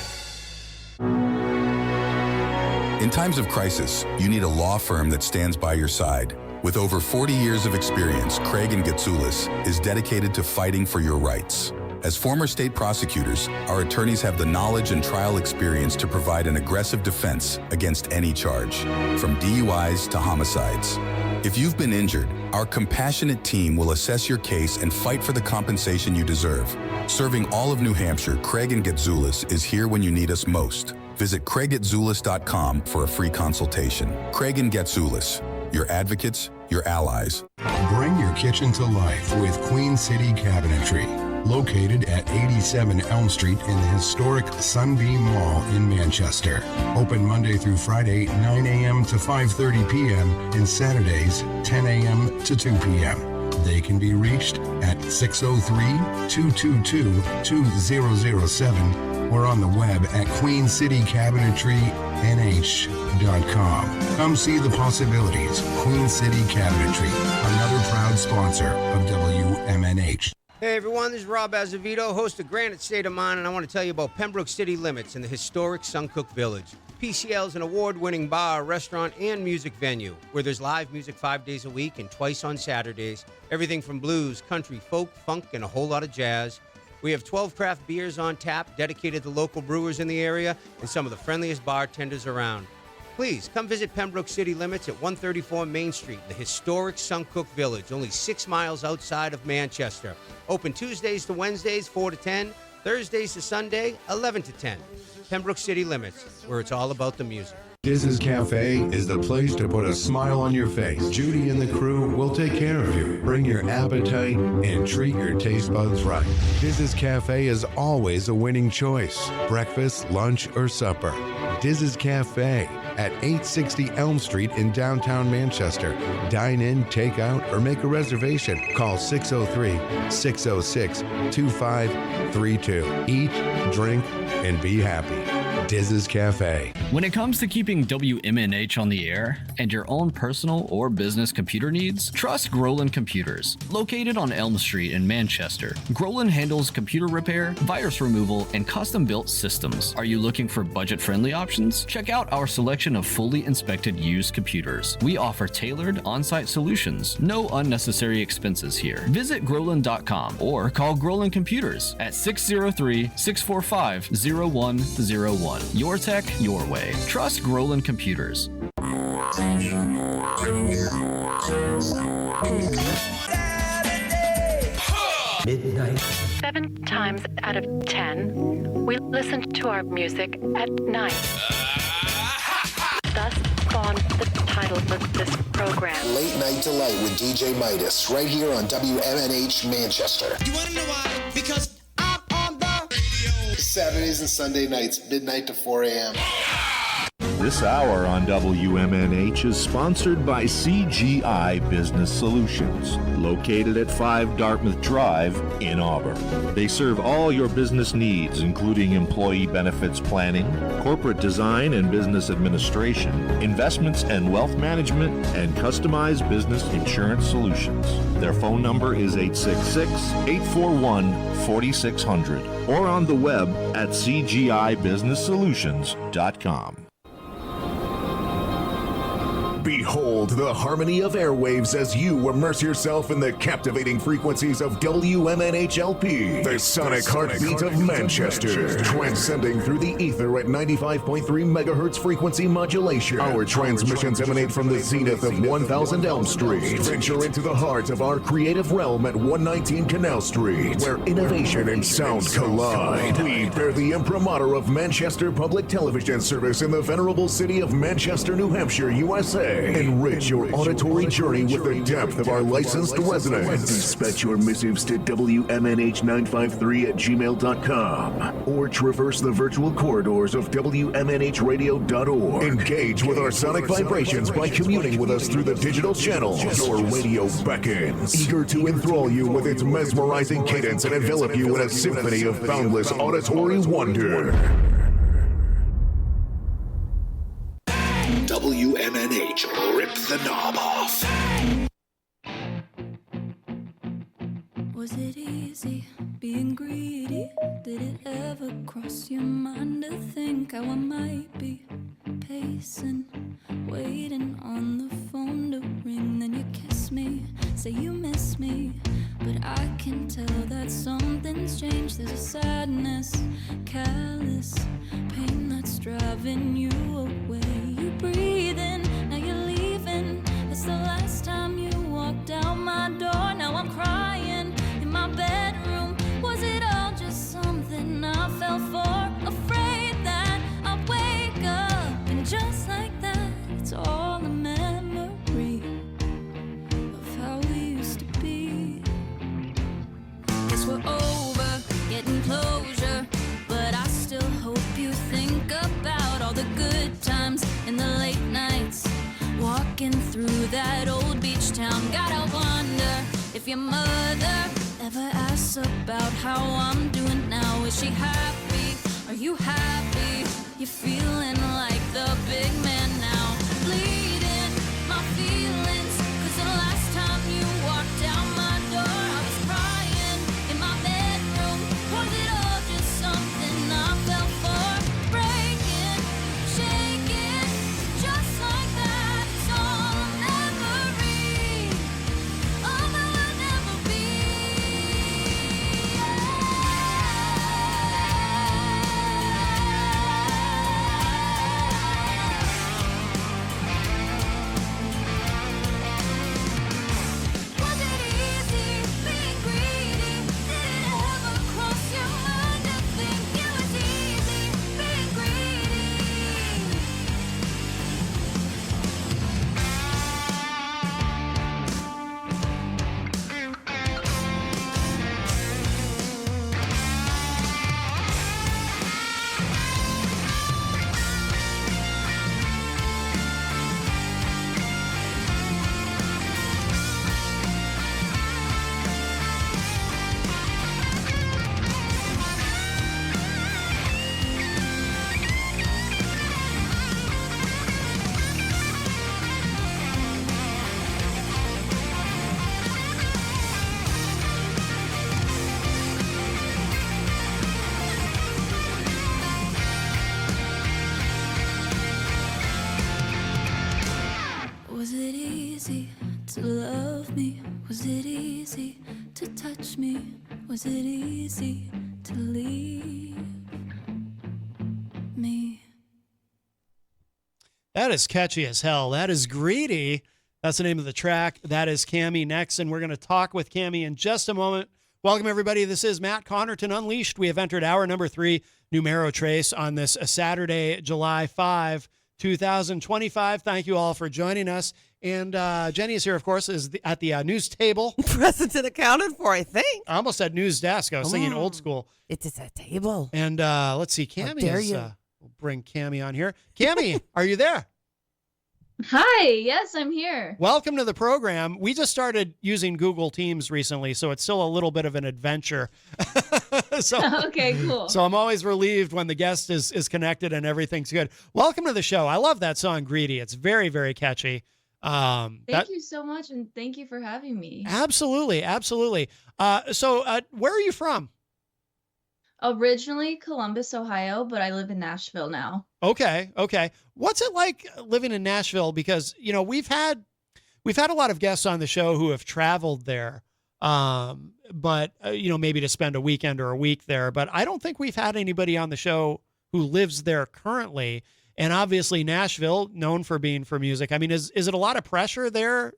In times of crisis, you need a law firm that stands by your side. With over 40 years of experience, Craig and Getsoulis is dedicated to fighting for your rights. As former state prosecutors, our attorneys have the knowledge and trial experience to provide an aggressive defense against any charge, from DUIs to homicides. If you've been injured, our compassionate team will assess your case and fight for the compensation you deserve. Serving all of New Hampshire, Craig and Getsoulis is here when you need us most. Visit CraigGetsoulis.com for a free consultation. Craig and Getsoulis, your advocates, your allies. Bring your kitchen to life with Queen City Cabinetry. Located at 87 Elm Street in the historic Sunbeam Mall in Manchester. Open Monday through Friday, 9 a.m. to 5:30 p.m. and Saturdays, 10 a.m. to 2 p.m. They can be reached at 603-222-2007 or on the web at QueenCityCabinetryNH.com. Come see the possibilities. Queen City Cabinetry, another proud sponsor of WMNH. Hey everyone, this is Rob Azevedo, host of Granite State of Mind, and I want to tell you about Pembroke City Limits in the historic Suncook Village. PCL is an award-winning bar, restaurant, and music venue where there's live music 5 days a week and twice on Saturdays. Everything from blues, country, folk, funk, and a whole lot of jazz. We have 12 craft beers on tap dedicated to local brewers in the area and some of the friendliest bartenders around. Please come visit Pembroke City Limits at 134 Main Street, the historic Suncook Village, only 6 miles outside of Manchester. Open Tuesdays to Wednesdays, 4 to 10, Thursdays to Sunday, 11 to 10. Pembroke City Limits, where it's all about the music. Diz's Cafe is the place to put a smile on your face. Judy and the crew will take care of you. Bring your appetite and treat your taste buds right. Diz's Cafe is always a winning choice. Breakfast, lunch, or supper. Diz's Cafe at 860 Elm Street in downtown Manchester. Dine in, take out, or make a reservation. Call 603-606-2532. Eat, drink, and be happy. Diz's Cafe. When it comes to keeping WMNH on the air and your own personal or business computer needs, trust Groland Computers. Located on Elm Street in Manchester, Groland handles computer repair, virus removal, and custom-built systems. Are you looking for budget-friendly options? Check out our selection of fully inspected used computers. We offer tailored on-site solutions. No unnecessary expenses here. Visit Groland.com or call Groland Computers at 603-645-0101. Your tech, your way. Trust Groland Computers. Midnight. 7 times out of 10, we listen to our music at night. Thus spawned the title of this program. Late Night Delight with DJ Midas, right here on WMNH Manchester. You wanna know why? Because I'm on the radio. Saturdays and Sunday nights, midnight to 4 a.m. This hour on WMNH is sponsored by CGI Business Solutions, located at 5 Dartmouth Drive in Auburn. They serve all your business needs, including employee benefits planning, corporate design and business administration, investments and wealth management, and customized business insurance solutions. Their phone number is 866-841-4600 or on the web at cgibusinesssolutions.com. Behold the harmony of airwaves as you immerse yourself in the captivating frequencies of WMNH-LP, the sonic heartbeat of Manchester, transcending through the ether at 95.3 megahertz frequency modulation. Our transmissions emanate from the zenith of 1000 Elm Street. Venture into the heart of our creative realm at 119 Canal Street, where innovation and sound collide. We bear the imprimatur of Manchester Public Television Service in the venerable city of Manchester, New Hampshire, USA. Cafe. Enrich your auditory journey with the depth of our licensed resonance. Dispatch your missives to WMNH953@gmail.com or traverse the virtual corridors of WMNHradio.org. Engage with our sonic vibrations by communing with us through the digital channels. Your radio beckons, eager to enthrall you with its mesmerizing cadence and envelop you in a symphony of boundless auditory wonder. WMNH, rip the knob off. Was it easy being greedy? Did it ever cross your mind to think how I might be pacing, waiting on the phone to ring? Then you kiss me, say you miss me, but I can tell that something's changed. There's a sadness, callous pain that's driving you away. You breathing, now you're leaving. It's the last time you walked out my door. Now I'm crying in my bedroom. Was it all just something I fell for? Afraid that I'll wake up and just like that, it's all a memory of how we used to be. Guess we're over, getting closure, but I still hope you think about all the good times and the late nights, walking through that old beach town. Gotta wonder if your mother ever asks about how I'm doing now. Is she happy? Are you happy? You feeling like the big man now? Bleeding my feelings, 'cause the last time you walked out my door, I was crying in my bedroom. Was it all just something I fell for? Breaking, shaking, just like that. It's all a memory of how I'll never be. Was it easy being greedy? Did it ever cross your mind to think it was easy being greedy? Was it easy to love me? Was it easy to touch me? Was it easy to leave me? That is catchy as hell. That is Greedy. That's the name of the track. That is Cammie next, and we're going to talk with Cammie in just a moment. Welcome, everybody. This is Matt Connarton Unleashed. We have entered hour number 3, Numero Trace, on this Saturday, July 5, 2025. Thank you all for joining us. And Jenny is here, of course, at the news table. Present and accounted for, I think. I almost said news desk. I was thinking old school. It is a table. And let's see, Cammie dare is, you. we'll bring Cammie on here. Cammie, are you there? Hi, yes, I'm here. Welcome to the program. We just started using Google Teams recently, so it's still a little bit of an adventure. Okay, cool. So I'm always relieved when the guest is connected and everything's good. Welcome to the show. I love that song, Greedy. It's very, very catchy. Thank you so much, and thank you for having me. Absolutely, absolutely. So where are you from? Originally Columbus, Ohio, but I live in Nashville now. Okay. What's it like living in Nashville? Because, you know, we've had a lot of guests on the show who have traveled there, but you know, maybe to spend a weekend or a week there. But I don't think we've had anybody on the show who lives there currently. And obviously Nashville, known for being for music. I mean, is it a lot of pressure there,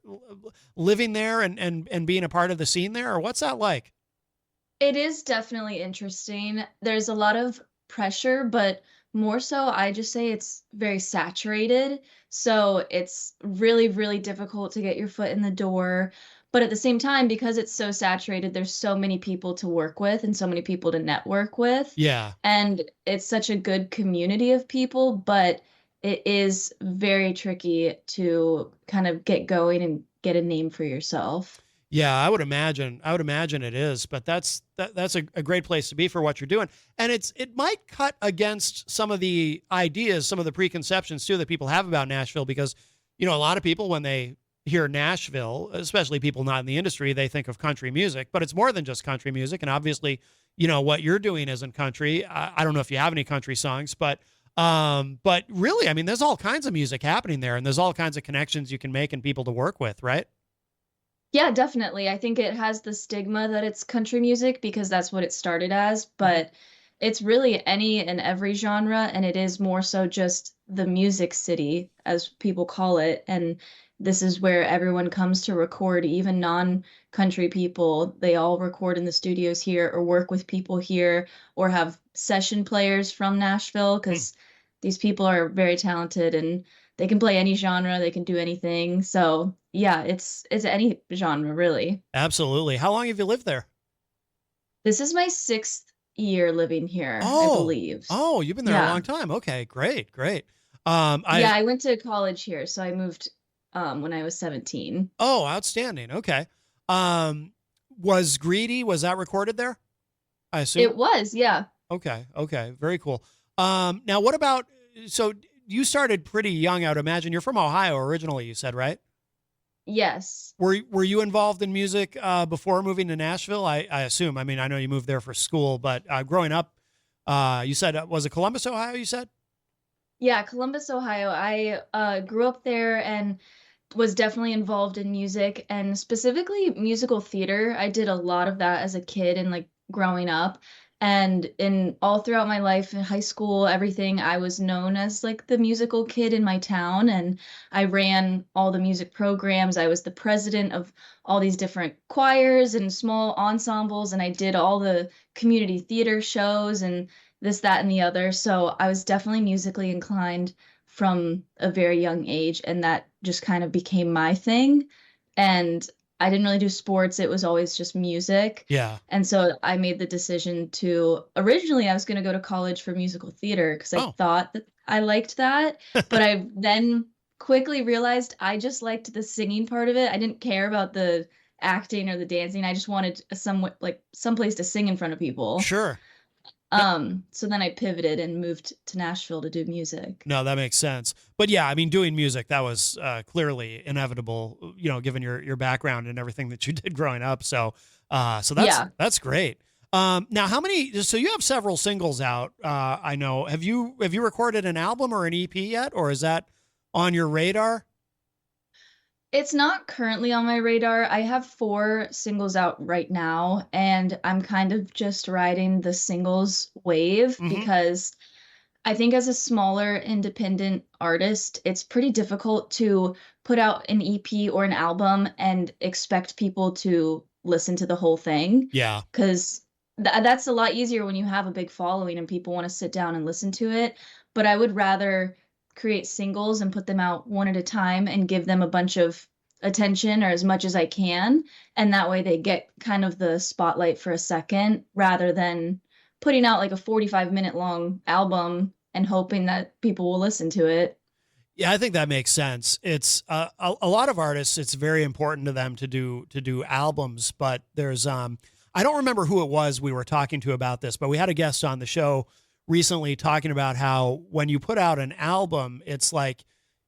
living there and being a part of the scene there, or what's that like? It is definitely interesting. There's a lot of pressure, but More so, I just say it's very saturated. So it's really, really difficult to get your foot in the door. But at the same time, because it's so saturated, there's so many people to work with and so many people to network with. Yeah. And it's such a good community of people, but it is very tricky to kind of get going and get a name for yourself. Yeah, I would imagine. I would imagine it is, but that's a great place to be for what you're doing, and it might cut against some of the ideas, some of the preconceptions too that people have about Nashville, because a lot of people when they hear Nashville, especially people not in the industry, they think of country music, but it's more than just country music, and obviously, what you're doing isn't country. I don't know if you have any country songs, but really, I mean, there's all kinds of music happening there, and there's all kinds of connections you can make and people to work with, right? Yeah, definitely. I think it has the stigma that it's country music because that's what it started as, but it's really any and every genre, and it is more so just the music city, as people call it. And this is where everyone comes to record, even non-country people. They all record in the studios here or work with people here or have session players from Nashville because these people are very talented and they can play any genre, they can do anything. So yeah, it's any genre really. Absolutely. How long have you lived there? This is my 6th year living here, I believe. Oh, you've been there a Yeah. long time. Okay, great. I went to college here, so I moved when I was 17. Oh, outstanding. Okay. Was that recorded there? I assume It was, yeah. Okay. Very cool. Now what about, so you started pretty young, I would imagine. You're from Ohio originally, you said, right? Yes. Were you involved in music before moving to Nashville? I assume. I mean, I know you moved there for school, but growing up, you said, was it Columbus, Ohio, you said? Yeah, Columbus, Ohio. I grew up there and was definitely involved in music and specifically musical theater. I did a lot of that as a kid and like growing up. And in all throughout my life in high school, everything, I was known as like the musical kid in my town. And I ran all the music programs. I was the president of all these different choirs and small ensembles. And I did all the community theater shows and this, that, and the other. So I was definitely musically inclined from a very young age. And that just kind of became my thing. And I didn't really do sports. It was always just music. Yeah. And so I made the decision to, originally I was going to go to college for musical theater because I thought that I liked that. But I then quickly realized I just liked the singing part of it. I didn't care about the acting or the dancing. I just wanted some place to sing in front of people. Sure. So then I pivoted and moved to Nashville to do music. No, that makes sense. But yeah, I mean, doing music, that was clearly inevitable, given your background and everything that you did growing up. So that's great. Now so you have several singles out. I know, have you recorded an album or an EP yet, or is that on your radar? It's not currently on my radar. I have 4 singles out right now, and I'm kind of just riding the singles wave because I think as a smaller independent artist, it's pretty difficult to put out an EP or an album and expect people to listen to the whole thing. Yeah. Because that's a lot easier when you have a big following and people want to sit down and listen to it. But I would rather create singles and put them out one at a time and give them a bunch of attention or as much as I can. And that way they get kind of the spotlight for a second rather than putting out like a 45-minute long album and hoping that people will listen to it. Yeah, I think that makes sense. It's a lot of artists, it's very important to them to do albums, but there's I don't remember who it was we were talking to about this, but we had a guest on the show recently talking about how when you put out an album, it's like,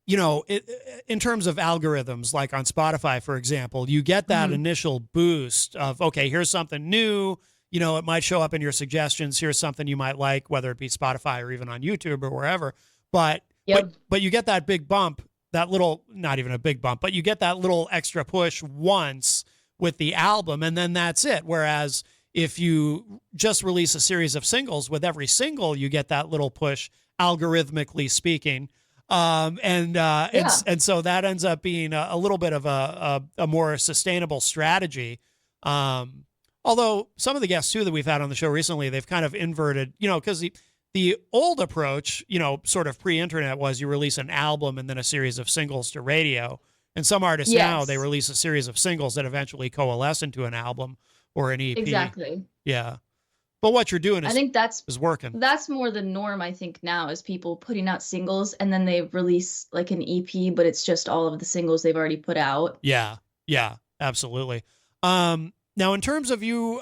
in terms of algorithms, like on Spotify, for example, you get that initial boost of, okay, here's something new. It might show up in your suggestions. Here's something you might like, whether it be Spotify or even on YouTube or wherever. But you get that big bump, that little, not even a big bump, but you get that little extra push once with the album, and then that's it. Whereas if you just release a series of singles, with every single, you get that little push, algorithmically speaking. And so that ends up being a little bit of a more sustainable strategy. Although some of the guests too that we've had on the show recently, they've kind of inverted, because the old approach, sort of pre-internet, was you release an album and then a series of singles to radio. And some artists now, they Yes. release a series of singles that eventually coalesce into an album or an EP. Exactly. Yeah. But what you're doing I is think is working. that's more the norm, I think, now, is people putting out singles and then they release like an EP, but it's just all of the singles they've already put out. Yeah. Yeah, absolutely. Now, in terms of your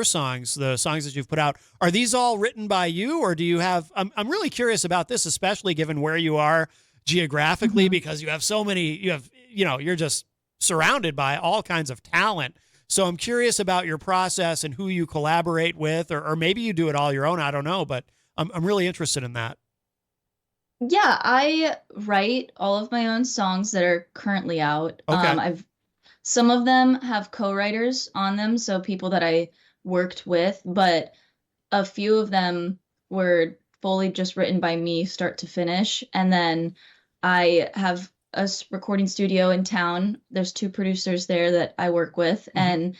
songs, the songs that you've put out, are these all written by you, or do you have? I'm really curious about this, especially given where you are geographically, because you have so many. You're just surrounded by all kinds of talent. So I'm curious about your process and who you collaborate with, or maybe you do it all your own. I don't know, but I'm really interested in that. Yeah, I write all of my own songs that are currently out. Okay. Some of them have co-writers on them, so people that I worked with, but a few of them were fully just written by me start to finish. And then I have a recording studio in town. There's 2 producers there that I work with, and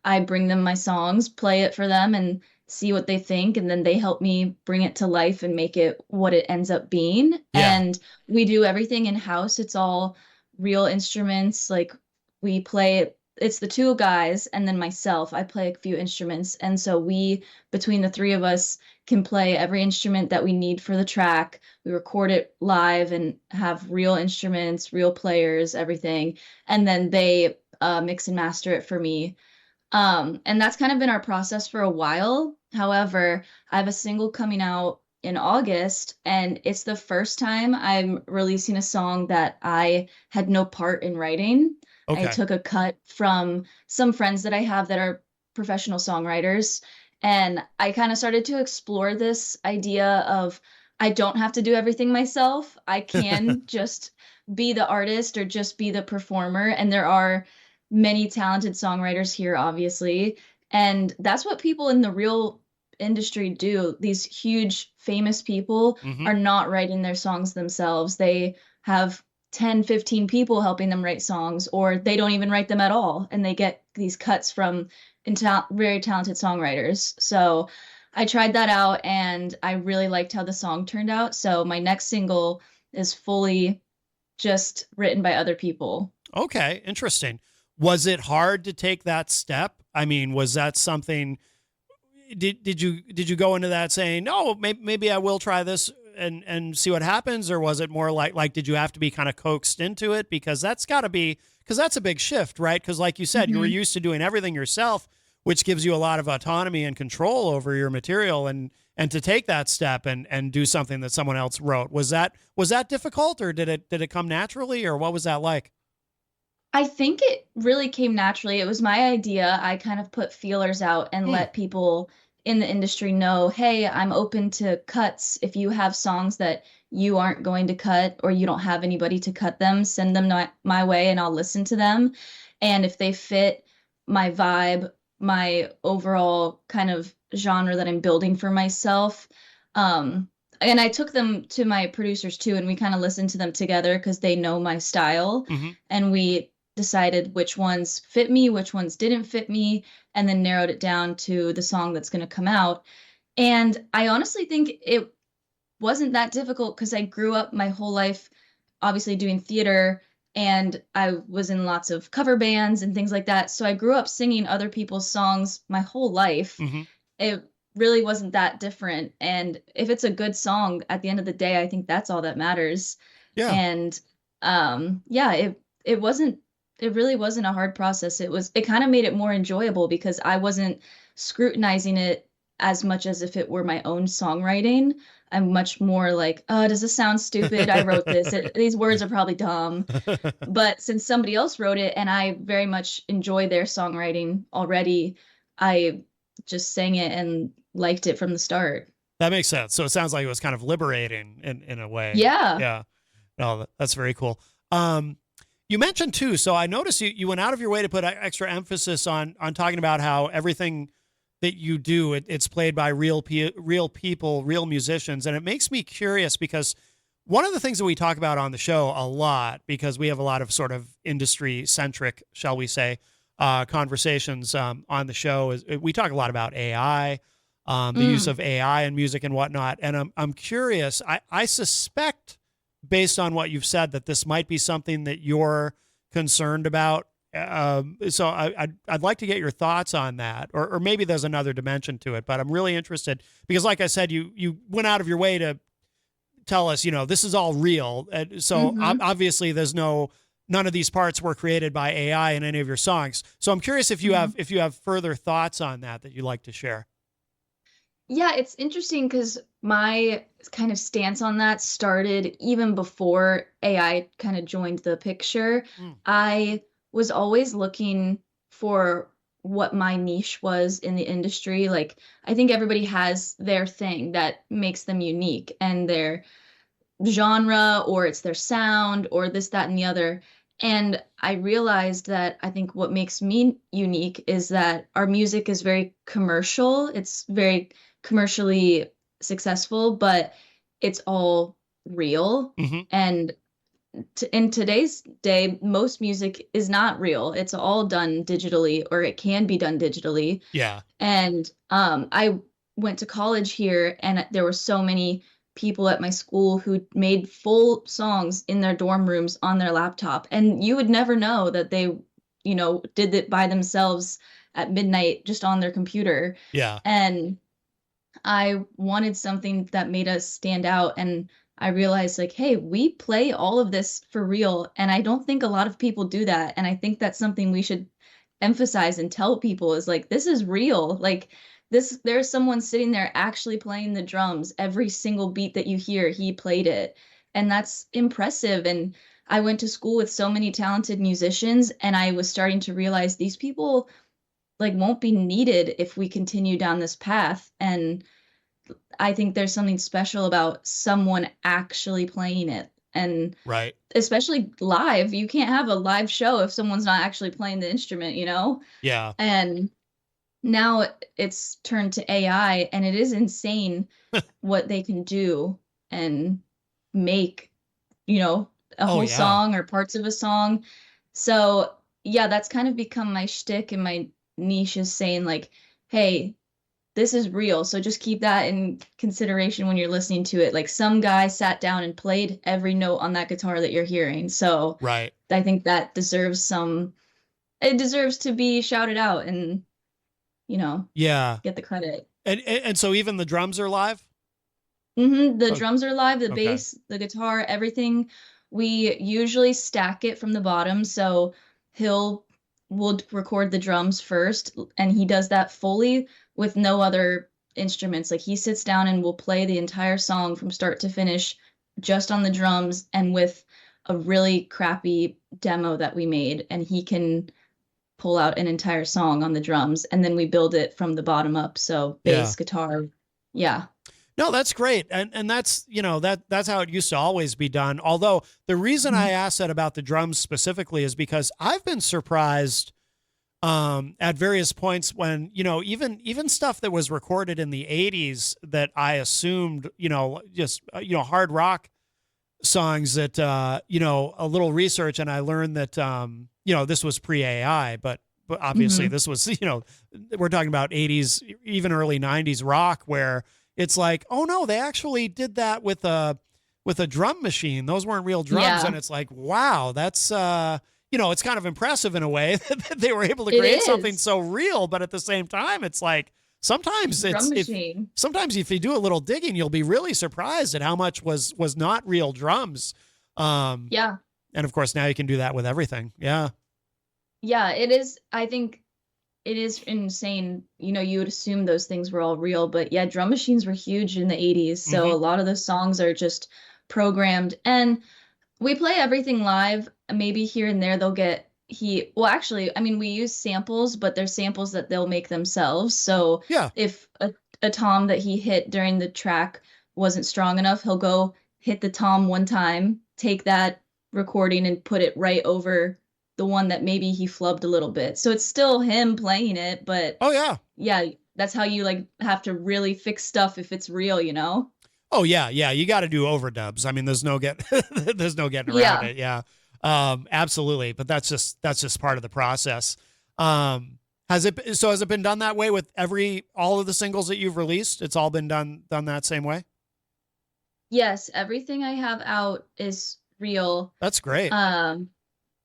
I bring them my songs, play it for them, and see what they think, and then they help me bring it to life and make it what it ends up being. Yeah. And we do everything in house. It's all real instruments. Like, we play, it's the 2 guys and then myself. I play a few instruments, and so we, between the 3 of us, can play every instrument that we need for the track. We record it live and have real instruments, real players, everything, and then they mix and master it for me. And that's kind of been our process for a while. However, I have a single coming out in August, and it's the first time I'm releasing a song that I had no part in writing. Okay. I took a cut from some friends that I have that are professional songwriters, and I kind of started to explore this idea of I don't have to do everything myself. I can just be the artist or just be the performer, and there are many talented songwriters here, obviously. And that's what people in the real industry do. These huge famous people are not writing their songs themselves. They have 10, 15 people helping them write songs, or they don't even write them at all. And they get these cuts from very talented songwriters. So I tried that out and I really liked how the song turned out. So my next single is fully just written by other people. Okay, interesting. Was it hard to take that step? I mean, was that something? Did you go into that saying, no, maybe I will try this and see what happens, or was it more like did you have to be kind of coaxed into it? Because that's got to be, because that's a big shift, right? Because like you said, you were used to doing everything yourself, which gives you a lot of autonomy and control over your material, and to take that step and do something that someone else wrote, was that difficult, or did it come naturally, or what was that like? I think it really came naturally. It was my idea. I kind of put feelers out and let people in the industry know, hey, I'm open to cuts. If you have songs that you aren't going to cut, or you don't have anybody to cut them, send them my way and I'll listen to them. And if they fit my vibe, my overall kind of genre that I'm building for myself, and I took them to my producers too, and we kind of listened to them together because they know my style. And we decided which ones fit me, which ones didn't fit me, and then narrowed it down to the song that's going to come out. And I honestly think it wasn't that difficult because I grew up my whole life obviously doing theater, and I was in lots of cover bands and things like that. So I grew up singing other people's songs my whole life. It really wasn't that different. And if it's a good song, at the end of the day, I think that's all that matters. Yeah. And it really wasn't a hard process. It kind of made it more enjoyable because I wasn't scrutinizing it as much as if it were my own songwriting. I'm much more like, oh, does this sound stupid? I wrote this. These words are probably dumb. But since somebody else wrote it and I very much enjoy their songwriting already, I just sang it and liked it from the start. That makes sense. So it sounds like it was kind of liberating in a way. Yeah. Yeah. No, that's very cool. You mentioned too, so I noticed you went out of your way to put extra emphasis on talking about how everything that you do, it's played by real people, real musicians. And it makes me curious because one of the things that we talk about on the show a lot, because we have a lot of sort of industry centric, shall we say, conversations on the show, is we talk a lot about AI. the use of AI in music and whatnot. And I'm curious. I suspect, based on what you've said, that this might be something that you're concerned about. So I'd like to get your thoughts on that, or maybe there's another dimension to it. But I'm really interested because, like I said, you went out of your way to tell us, this is all real. So obviously, none of these parts were created by AI in any of your songs. So I'm curious if you have further thoughts on that you'd like to share. Yeah, it's interesting because my kind of stance on that started even before AI kind of joined the picture. I was always looking for what my niche was in the industry. Like, I think everybody has their thing that makes them unique and their genre, or it's their sound, or this, that, and the other. And I realized that I think what makes me unique is that our music is very commercial. It's very commercially successful, but it's all real. And in today's day, most music is not real. It's all done digitally, or it can be done digitally. Yeah. And I went to college here, and there were so many people at my school who made full songs in their dorm rooms on their laptop. And you would never know that they, did it by themselves at midnight just on their computer. Yeah. And I wanted something that made us stand out. And I realized, like, hey, we play all of this for real. And I don't think a lot of people do that. And I think that's something we should emphasize and tell people is like, this is real. Like, there's someone sitting there actually playing the drums. Every single beat that you hear, he played it. And that's impressive. And I went to school with so many talented musicians, and I was starting to realize these people like won't be needed if we continue down this path. And I think there's something special about someone actually playing it. And right, especially live, you can't have a live show if someone's not actually playing the instrument, Yeah. And now it's turned to AI, and it is insane what they can do and make, a whole song or parts of a song. So yeah, that's kind of become my shtick and my niche, is saying like, hey, this is real. So just keep that in consideration when you're listening to it. Like, some guy sat down and played every note on that guitar that you're hearing. So right, I think that deserves to be shouted out and, get the credit. And so even the drums are live? The drums are live, the bass, the guitar, everything. We usually stack it from the bottom. So we'll record the drums first, and he does that fully with no other instruments. Like, he sits down and will play the entire song from start to finish just on the drums and with a really crappy demo that we made, and he can pull out an entire song on the drums, and then we build it from the bottom up. So bass, guitar. Yeah. No, that's great. And that's, that's how it used to always be done. Although the reason I asked that about the drums specifically is because I've been surprised at various points when, even stuff that was recorded in the 80s that I assumed, just, hard rock songs that, a little research, and I learned that, this was pre-AI, but obviously this was, we're talking about 80s, even early 90s rock, where it's like, oh no, they actually did that with a drum machine. Those weren't real drums. Yeah. And it's like, wow, that's, it's kind of impressive in a way that they were able to create something so real, but at the same time, it's like, sometimes if you do a little digging, you'll be really surprised at how much was not real drums. Yeah. And of course, now you can do that with everything. Yeah. Yeah, it is. I think it is insane. You would assume those things were all real, but yeah, drum machines were huge in the 80s. So a lot of those songs are just programmed, and we play everything live. Maybe here and there they'll get we use samples, but they're samples that they'll make themselves. So if a tom that he hit during the track wasn't strong enough, he'll go hit the tom one time, take that recording and put it right over the one that maybe he flubbed a little bit. So it's still him playing it, but yeah, that's how you have to really fix stuff if it's real, Oh yeah, you got to do overdubs. I mean, there's no getting around it. Yeah, absolutely. But that's just part of the process. How Has it been done that way with all of the singles that you've released? It's all been done that same way? Yes, everything I have out is real. That's great.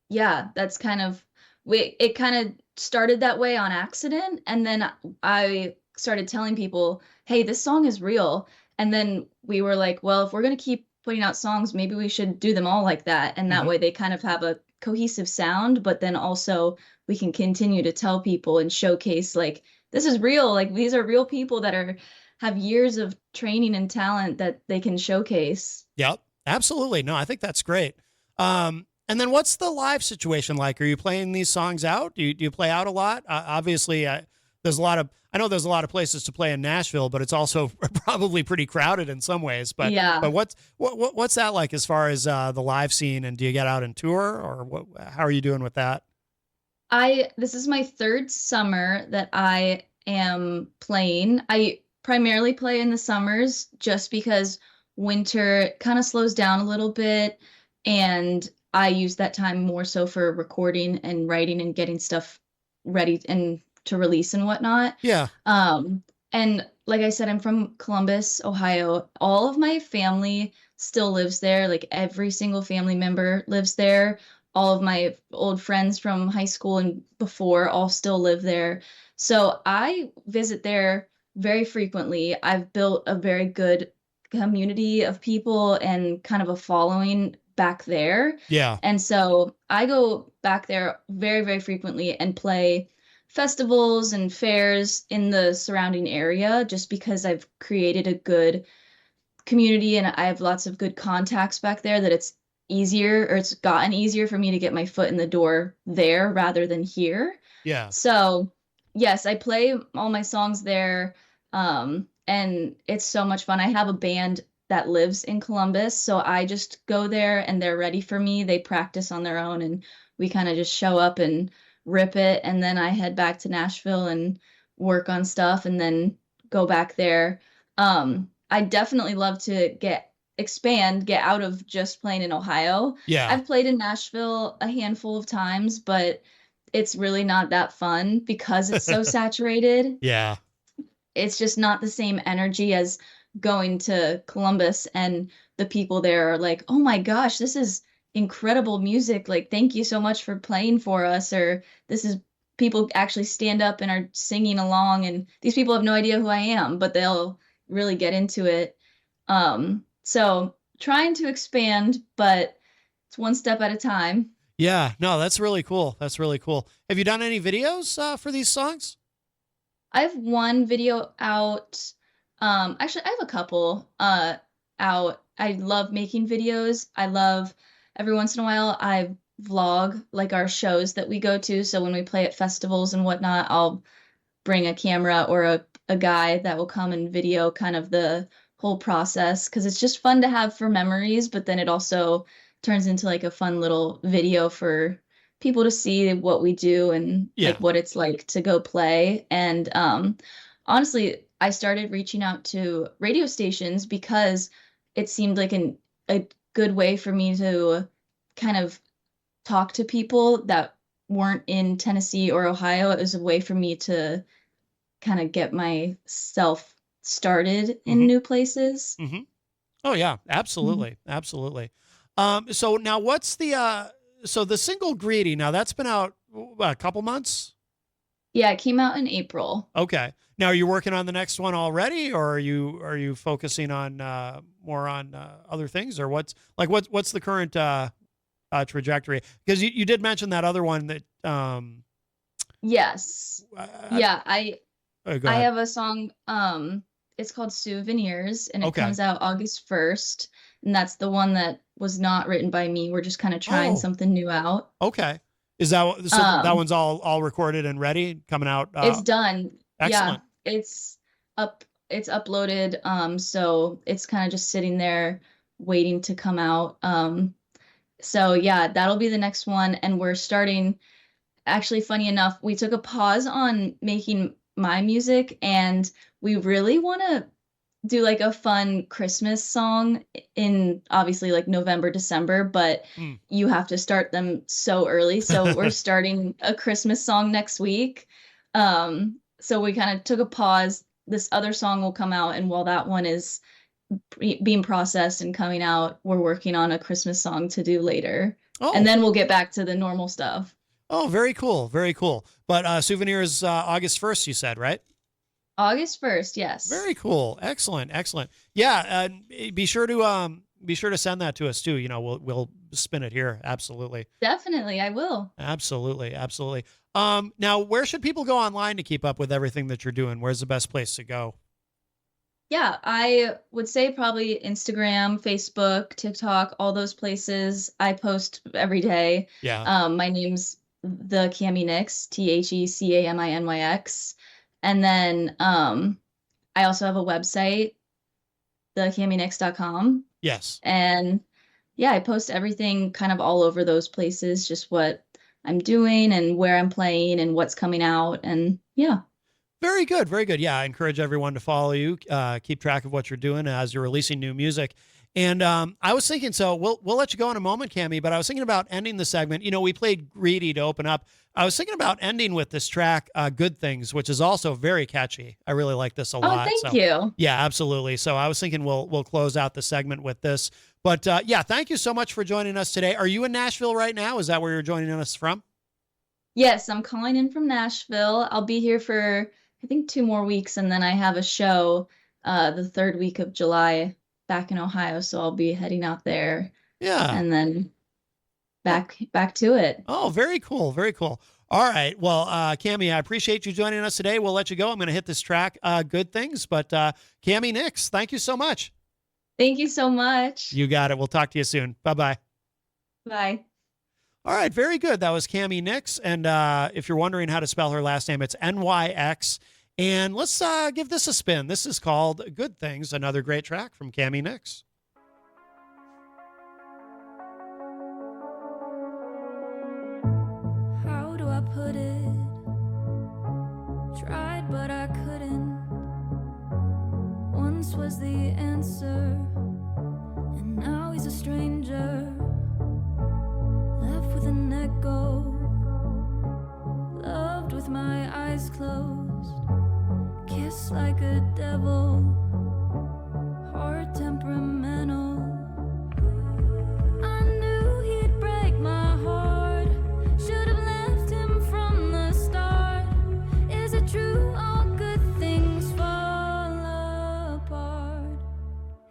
Yeah, that's kind of it kind of started that way on accident, and then I started telling people, "Hey, this song is real." And then we were like, "Well, if we're going to keep putting out songs, maybe we should do them all like that." And that way they kind of have a cohesive sound, but then also we can continue to tell people and showcase like this is real, like these are real people that have years of training and talent that they can showcase. Yep, absolutely. No, I think that's great. And then what's the live situation like? Are you playing these songs out? Do you play out a lot? Obviously, there's a lot of, I know there's a lot of places to play in Nashville, but it's also probably pretty crowded in some ways. But yeah. But what's that like as far as the live scene? And do you get out and tour, or how are you doing with that? This is my third summer that I am playing. I primarily play in the summers just because winter kind of slows down a little bit, and I use that time more so for recording and writing and getting stuff ready and to release and whatnot. Yeah. And like I said, I'm from Columbus, Ohio. All of my family still lives there. Like every single family member lives there. All of my old friends from high school and before all still live there. So I visit there very frequently. I've built a very good community of people and kind of a following back there. Yeah. And so I go back there very, very frequently and play festivals and fairs in the surrounding area just because I've created a good community and I have lots of good contacts back there that it's gotten easier for me to get my foot in the door there rather than here. Yeah. So yes, I play all my songs there. And it's so much fun. I have a band that lives in Columbus, so I just go there and they're ready for me. They practice on their own and we kind of just show up and rip it. And then I head back to Nashville and work on stuff and then go back there. I definitely love to get out of just playing in Ohio. Yeah. I've played in Nashville a handful of times, but it's really not that fun because it's so saturated. Yeah. It's just not the same energy as going to Columbus, and the people there are like, "Oh my gosh, this is incredible music. Like, thank you so much for playing for us." Or this is people actually stand up and are singing along, and these people have no idea who I am, but they'll really get into it. So trying to expand, but it's one step at a time. Yeah, no, that's really cool. That's really cool. Have you done any videos for these songs? I have one video out. Actually, I have a couple out. I love making videos. I love every once in a while I vlog like our shows that we go to. So when we play at festivals and whatnot, I'll bring a camera or a guy that will come and video kind of the whole process because it's just fun to have for memories, but then it also turns into like a fun little video for people to see what we do and like what it's like to go play. And honestly, I started reaching out to radio stations because it seemed like a good way for me to kind of talk to people that weren't in Tennessee or Ohio. It was a way for me to kind of get myself started in new places. Mm-hmm. Oh yeah, absolutely. Absolutely. So now what's the single Greedy, now that's been out a couple months? Yeah, it came out in April. Okay. Now are you working on the next one already, or are you focusing on more on other things, or what's the current trajectory? Because you did mention that other one that yes. Yeah, I go ahead. have a song it's called Souvenirs and it comes out August 1st, and that's the one that was not written by me. We're just kind of trying something new out. Okay. Is that so that one's all recorded and ready, coming out? It's done. Excellent. Yeah, it's uploaded. So it's kind of just sitting there waiting to come out. So yeah, that'll be the next one. And we're starting, actually, funny enough, we took a pause on making my music and we really want to do like a fun Christmas song in obviously like November, December, but you have to start them so early. So we're starting a Christmas song next week. So we kind of took a pause. This other song will come out, and while that one is being processed and coming out, we're working on a Christmas song to do later. Oh. And then we'll get back to the normal stuff. Oh, very cool. Very cool. But Souvenir is August 1st, you said, right? August 1st, yes. Very cool. Excellent. Excellent. Yeah. Be sure to send that to us too. You know, we'll spin it here. Absolutely. Definitely. I will. Absolutely. Absolutely. Now, where should people go online to keep up with everything that you're doing? Where's the best place to go? Yeah, I would say probably Instagram, Facebook, TikTok, all those places. I post every day. Yeah. My name's the Cami Nix, TheCaminyx. And then I also have a website, thecaminix.com. Yes. And yeah, I post everything kind of all over those places, just what I'm doing and where I'm playing and what's coming out. And yeah. Very good. Very good. Yeah. I encourage everyone to follow you, keep track of what you're doing as you're releasing new music. And I was thinking, so we'll let you go in a moment, Cami, but I was thinking about ending the segment. You know, we played Greedy to open up. I was thinking about ending with this track, Good Things, which is also very catchy. I really like this a lot. Thank you. Yeah, absolutely. So I was thinking we'll close out the segment with this. But yeah, thank you so much for joining us today. Are you in Nashville right now? Is that where you're joining us from? Yes, I'm calling in from Nashville. I'll be here for, I think, 2 more weeks, and then I have a show the 3rd week of July back in Ohio, so I'll be heading out there. Yeah. And then back to it. Oh, very cool. Very cool. All right. Well, Cami, I appreciate you joining us today. We'll let you go. I'm going to hit this track, Good Things. But Cami Nix, thank you so much. Thank you so much. You got it. We'll talk to you soon. Bye-bye. Bye. All right. Very good. That was Cami Nix. And if you're wondering how to spell her last name, it's Nyx. And let's give this a spin. This is called Good Things, another great track from Cami Nix. How do I put it? Tried, but I couldn't. Once was the answer, and now he's a stranger. Left with an echo, loved with my eyes closed. Kiss like a devil, hard temperamental. I knew he'd break my heart, should have left him from the start. Is it true all good things fall apart?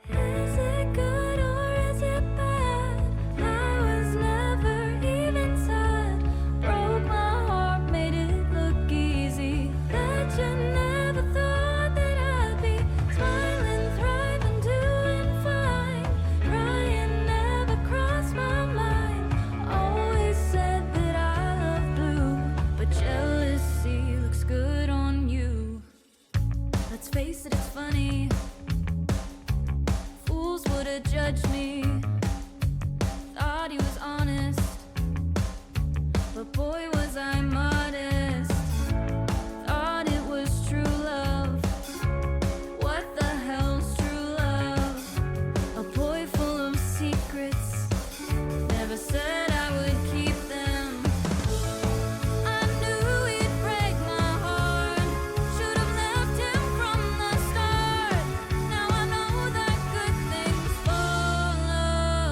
Is it good or is it bad? I was never even sad. Broke my heart, made it look easy. That you never thought that I'd be smiling, thriving, doing fine. Crying never crossed my mind. Always said that I love blue, but jealousy looks good on you. Let's face it, it's funny. Fools would have judged me. Thought he was honest, but boy was I modest. Thought it was true love. What the hell's true love? A boy full of secrets. Never said I would keep them. I knew he'd break my heart. Should have left him from the start. Now I know that good things fall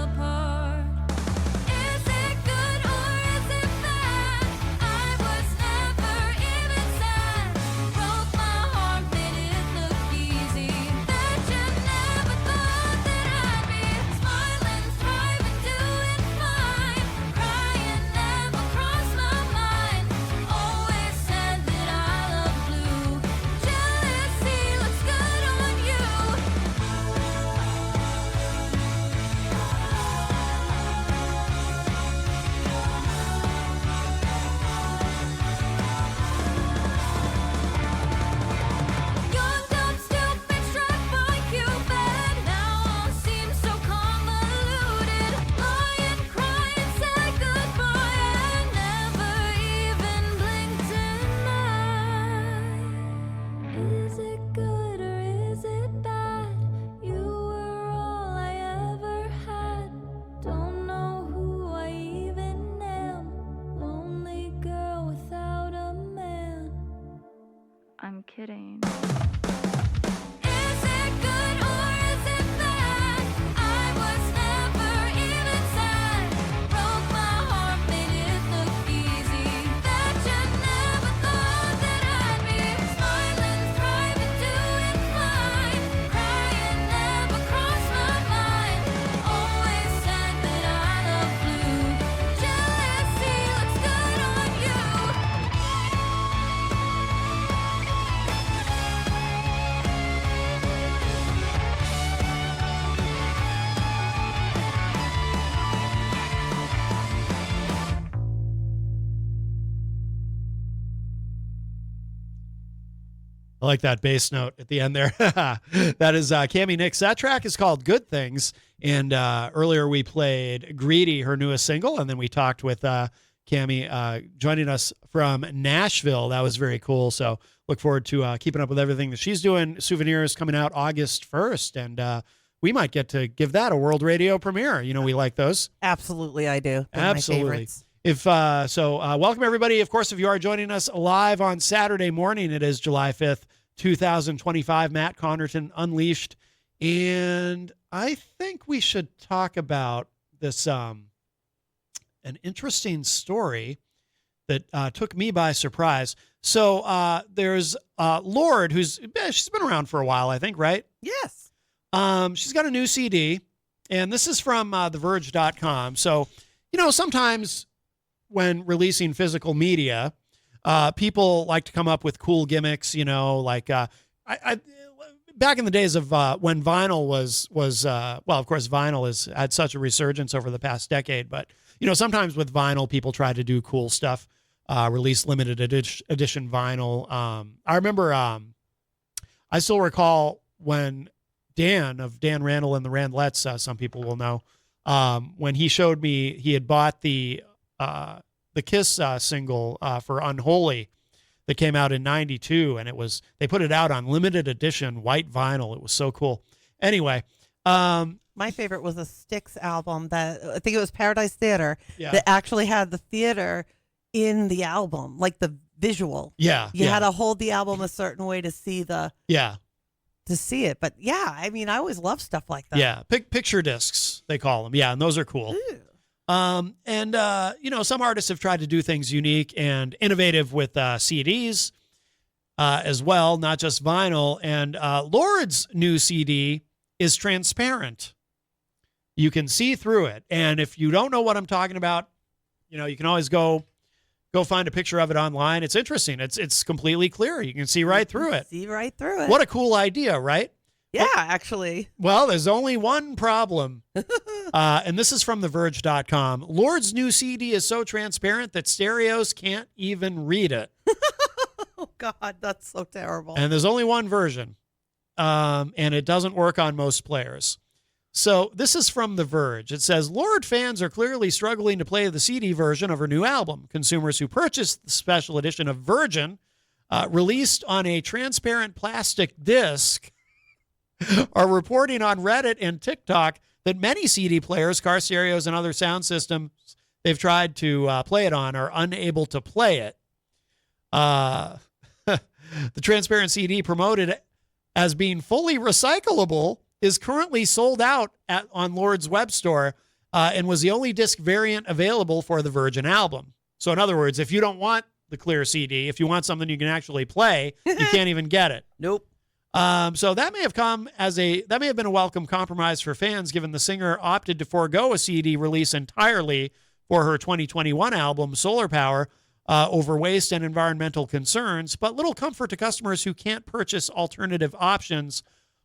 apart. Is it good or is it bad? I like that bass note at the end there. That is Cammie Nix. That track is called Good Things. And earlier we played Greedy, her newest single, and then we talked with Cammie joining us from Nashville. That was very cool. So look forward to keeping up with everything that she's doing. Souvenirs coming out August 1st, and we might get to give that a world radio premiere. You know, we like those. Absolutely, I do. They're Absolutely. my favorites. Welcome everybody. Of course, if you are joining us live on Saturday morning, it is July 5th, 2025. Matt Connarton Unleashed. And I think we should talk about this, an interesting story that took me by surprise. So there's Lorde, she's been around for a while, I think, right? Yes. She's got a new CD, and this is from TheVerge.com. So, you know, sometimes when releasing physical media, people like to come up with cool gimmicks, you know, like I back in the days of when vinyl was of course, vinyl has had such a resurgence over the past decade, but, you know, sometimes with vinyl, people try to do cool stuff, release limited edition vinyl. I remember, I still recall when Dan Randall and the Randlettes, some people will know, when he showed me, he had bought the Kiss single for Unholy that came out in 92, and they put it out on limited edition white vinyl. It was so cool. Anyway, my favorite was a Styx album that I think it was Paradise Theater that actually had the theater in the album, like the visual. Yeah. You had to hold the album a certain way to see to see it. But yeah, I mean, I always love stuff like that. Yeah. Picture discs, they call them. Yeah. And those are cool. Ooh. You know, some artists have tried to do things unique and innovative with CDs as well, not just vinyl. And Lorde's new CD is transparent. You can see through it. And if you don't know what I'm talking about, you know, you can always go find a picture of it online. It's interesting. It's completely clear. You can see right through it. See right through it. What a cool idea, right? Yeah, actually. Well, there's only one problem. And this is from TheVerge.com. Lorde's new CD is so transparent that stereos can't even read it. Oh, God, that's so terrible. And there's only one version. And it doesn't work on most players. So this is from The Verge. It says, Lorde fans are clearly struggling to play the CD version of her new album. Consumers who purchased the special edition of Virgin, released on a transparent plastic disc, are reporting on Reddit and TikTok that many CD players, car stereos, and other sound systems they've tried to play it on are unable to play it. The transparent CD, promoted as being fully recyclable, is currently sold out on Lorde's web store and was the only disc variant available for the Virgin album. So in other words, if you don't want the clear CD, if you want something you can actually play, you can't even get it. Nope. So that may have been a welcome compromise for fans, given the singer opted to forego a CD release entirely for her 2021 album, Solar Power, over waste and environmental concerns, but little comfort to customers who can't purchase alternative options.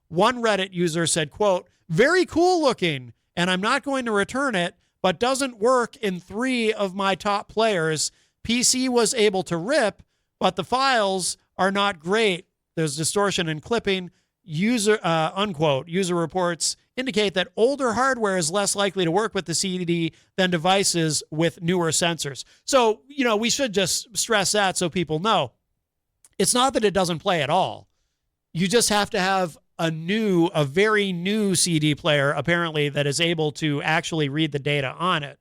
One Reddit user said, quote, very cool looking, and I'm not going to return it, but doesn't work in 3 of my top players. PC was able to rip, but the files are not great. There's distortion and clipping. Unquote. User reports indicate that older hardware is less likely to work with the CD than devices with newer sensors. So, you know, we should just stress that so people know. It's not that it doesn't play at all. You just have to have a very new CD player, apparently, that is able to actually read the data on it.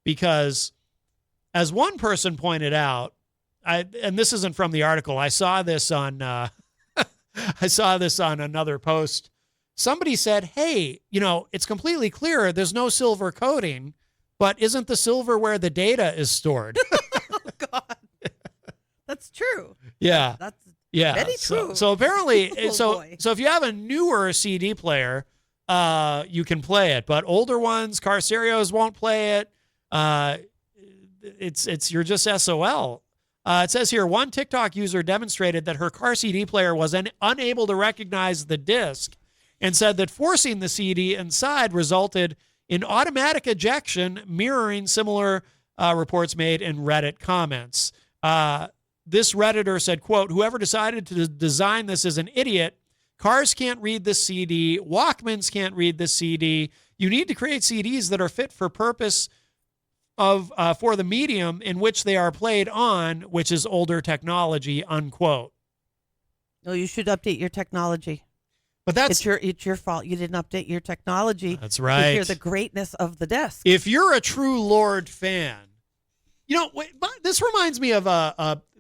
Because, as one person pointed out, and this isn't from the article, I saw this on another post. Somebody said, hey, you know, it's completely clear there's no silver coating, but isn't the silver where the data is stored? Oh, God. That's true. Yeah. That's very true. So apparently, Oh, boy. so if you have a newer CD player, you can play it, but older ones, car stereos won't play it. You're just SOL. It says here, one TikTok user demonstrated that her car CD player was unable to recognize the disc and said that forcing the CD inside resulted in automatic ejection, mirroring similar reports made in Reddit comments. this Redditor said, quote, whoever decided to design this is an idiot. Cars can't read the CD. Walkmans can't read the CD. You need to create CDs that are fit for purpose of for the medium in which they are played on, which is older technology, unquote. No, you should update your technology. But that's it's your fault. You didn't update your technology. That's right. To hear the greatness of the disc. If you're a true Lord fan, this reminds me of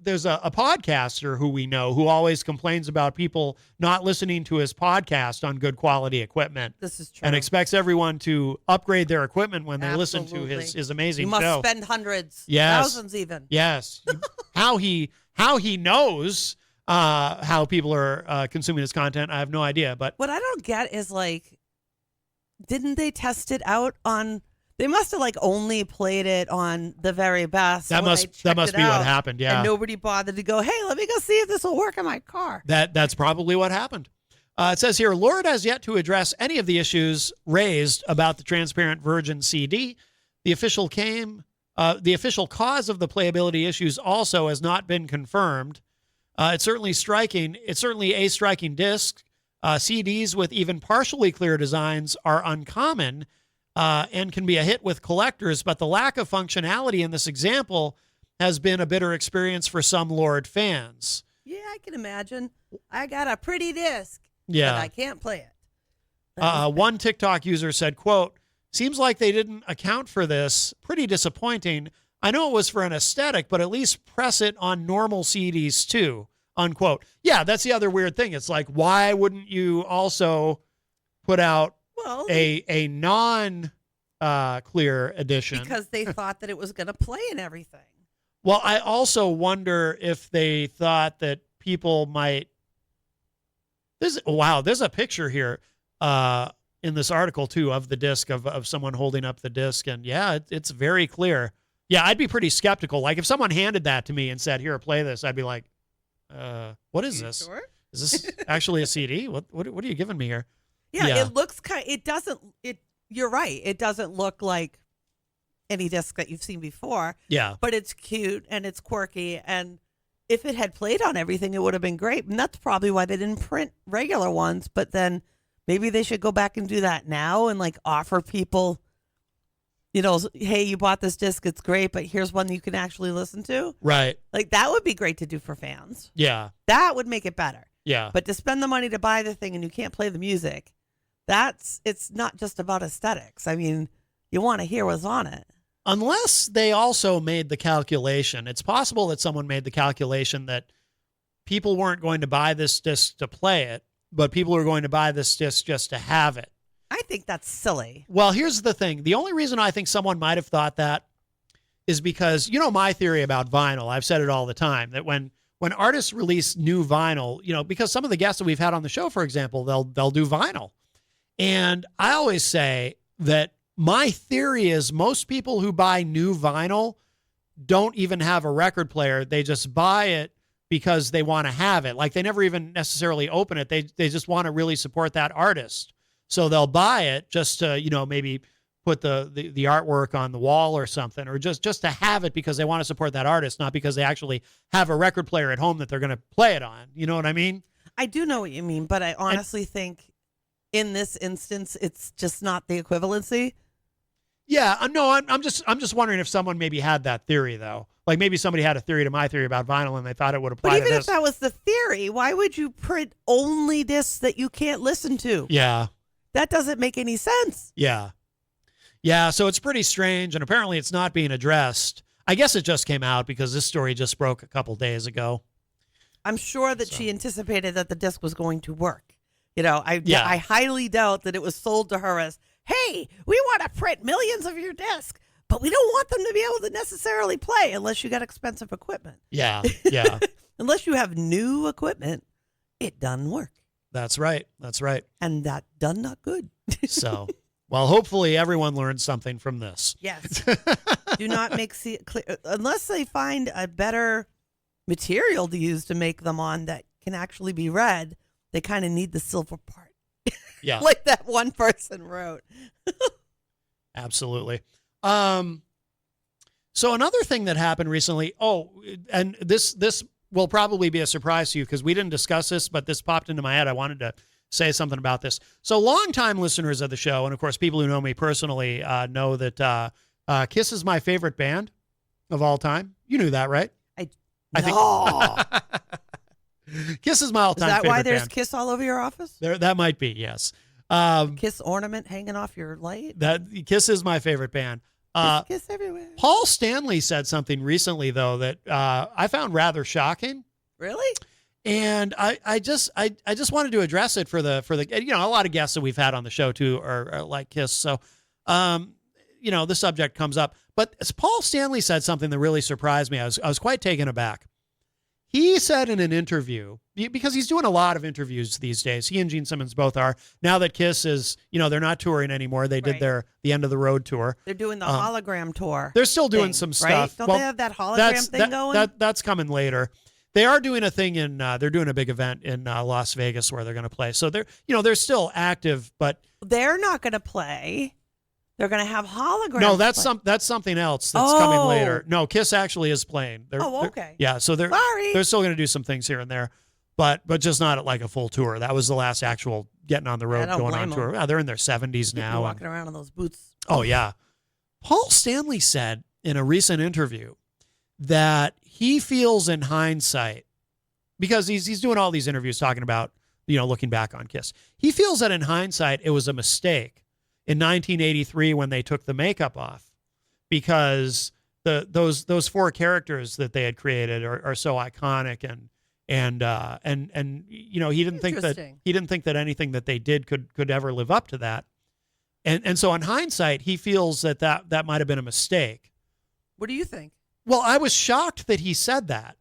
there's a podcaster who we know who always complains about people not listening to his podcast on good quality equipment. This is true. And expects everyone to upgrade their equipment when they listen to his amazing show. You must spend hundreds, yes. thousands even. Yes. How he knows how people are consuming his content, I have no idea. But what I don't get is, like, didn't they test it out on... They must have only played it on the very best. That must be what happened. Yeah, and nobody bothered to go, hey, let me go see if this will work in my car. That's probably what happened. It says here, Lord has yet to address any of the issues raised about the transparent Virgin CD. The official cause of the playability issues also has not been confirmed. It's certainly a striking disc. CDs with even partially clear designs are uncommon. And can be a hit with collectors, but the lack of functionality in this example has been a bitter experience for some Lord fans. Yeah, I can imagine. I got a pretty disc, but I can't play it. One TikTok user said, quote, seems like they didn't account for this. Pretty disappointing. I know it was for an aesthetic, but at least press it on normal CDs too, unquote. Yeah, that's the other weird thing. It's like, why wouldn't you also put out a non-clear edition? Because they thought that it was going to play and everything. Well, I also wonder if they thought that people might... There's a picture here in this article, too, of the disc, of someone holding up the disc. And, yeah, it's very clear. Yeah, I'd be pretty skeptical. Like, if someone handed that to me and said, here, play this, I'd be like, what is this? Sure? Is this actually a CD? What are you giving me here? Yeah, it looks you're right. It doesn't look like any disc that you've seen before. Yeah. But it's cute and it's quirky. And if it had played on everything, it would have been great. And that's probably why they didn't print regular ones. But then maybe they should go back and do that now and offer people, hey, you bought this disc. It's great, but here's one you can actually listen to. Right. That would be great to do for fans. Yeah. That would make it better. Yeah. But to spend the money to buy the thing and you can't play the music, it's not just about aesthetics. I mean, you want to hear what's on it. Unless they also made the calculation. It's possible that someone made the calculation that people weren't going to buy this disc to play it, but people are going to buy this disc just to have it. I think that's silly. Well, here's the thing. The only reason I think someone might have thought that is because, my theory about vinyl, I've said it all the time, that when artists release new vinyl, because some of the guests that we've had on the show, for example, they'll do vinyl. And I always say that my theory is most people who buy new vinyl don't even have a record player. They just buy it because they want to have it. Like, they never even necessarily open it. They just want to really support that artist. So they'll buy it just to, maybe put the artwork on the wall or something, or just to have it because they want to support that artist, not because they actually have a record player at home that they're going to play it on. You know what I mean? I do know what you mean, but I honestly think in this instance, it's just not the equivalency. Yeah, no, I'm just wondering if someone maybe had that theory, though. Like, maybe somebody had a theory to my theory about vinyl and they thought it would apply to this. But even if that was the theory, why would you print only discs that you can't listen to? Yeah. That doesn't make any sense. Yeah. Yeah, so it's pretty strange, and apparently it's not being addressed. I guess it just came out because this story just broke a couple days ago. I'm sure that she anticipated that the disc was going to work. I highly doubt that it was sold to her as, hey, we want to print millions of your discs, but we don't want them to be able to necessarily play unless you got expensive equipment. Yeah, yeah. Unless you have new equipment, it doesn't work. That's right. That's right. And that done not good. So, well, hopefully everyone learned something from this. Yes. Do not make clear unless they find a better material to use to make them on that can actually be read. They kind of need the silver part. Yeah. Like that one person wrote. Absolutely. So another thing that happened recently, and this will probably be a surprise to you because we didn't discuss this, but this popped into my head. I wanted to say something about this. So longtime listeners of the show, and of course people who know me personally know that Kiss is my favorite band of all time. You knew that, right? I think Kiss is my all-time favorite band. Is that why there's Kiss all over your office? That might be, yes. Kiss ornament hanging off your light? That Kiss is my favorite band. Kiss everywhere. Paul Stanley said something recently, though, that I found rather shocking. Really? And I just wanted to address it for the a lot of guests that we've had on the show too are like Kiss. So the subject comes up. But Paul Stanley said something that really surprised me. I was quite taken aback. He said in an interview, because he's doing a lot of interviews these days. He and Gene Simmons both are. Now that Kiss is, they're not touring anymore. They did the end of the road tour. They're doing the hologram tour. They're still doing some stuff. Right? Don't they have that hologram thing going? That's coming later. They are doing a thing they're doing a big event in Las Vegas where they're going to play. So they're still active, but they're not going to play. They're going to have holograms. No, that's something else that's coming later. No, Kiss actually is playing. Okay. Yeah, so they're still going to do some things here and there, but just not at like a full tour. That was the last actual getting on the road, going on tour. Yeah, they're in their 70s now. Walking around in those boots. Oh yeah. Paul Stanley said in a recent interview that he feels in hindsight, because he's doing all these interviews talking about looking back on Kiss. He feels that in hindsight it was a mistake in 1983 when they took the makeup off, because those four characters that they had created are so iconic, and he didn't think that anything that they did could ever live up to that, and so in hindsight he feels that might have been a mistake. What do you think? Well, I was shocked that he said that,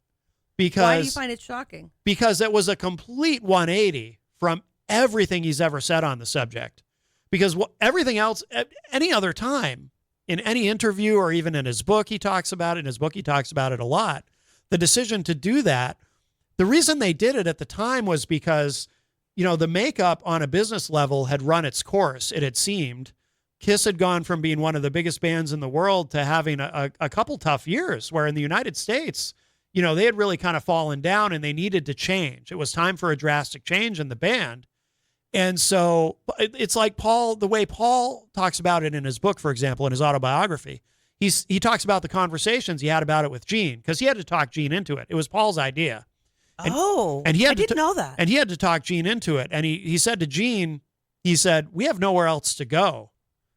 because why do you find it shocking? Because it was a complete 180 from everything he's ever said on the subject. Because everything else, any other time, in any interview or even in his book, he talks about it. In his book, he talks about it a lot. The decision to do that, the reason they did it at the time was because, the makeup on a business level had run its course, it had seemed. Kiss had gone from being one of the biggest bands in the world to having a couple tough years where in the United States, they had really kind of fallen down and they needed to change. It was time for a drastic change in the band. And so it's like the way Paul talks about it in his book, for example, in his autobiography, he talks about the conversations he had about it with Gene, because he had to talk Gene into it. It was Paul's idea. And I didn't know that. And he had to talk Gene into it. And he said to Gene, he said, we have nowhere else to go.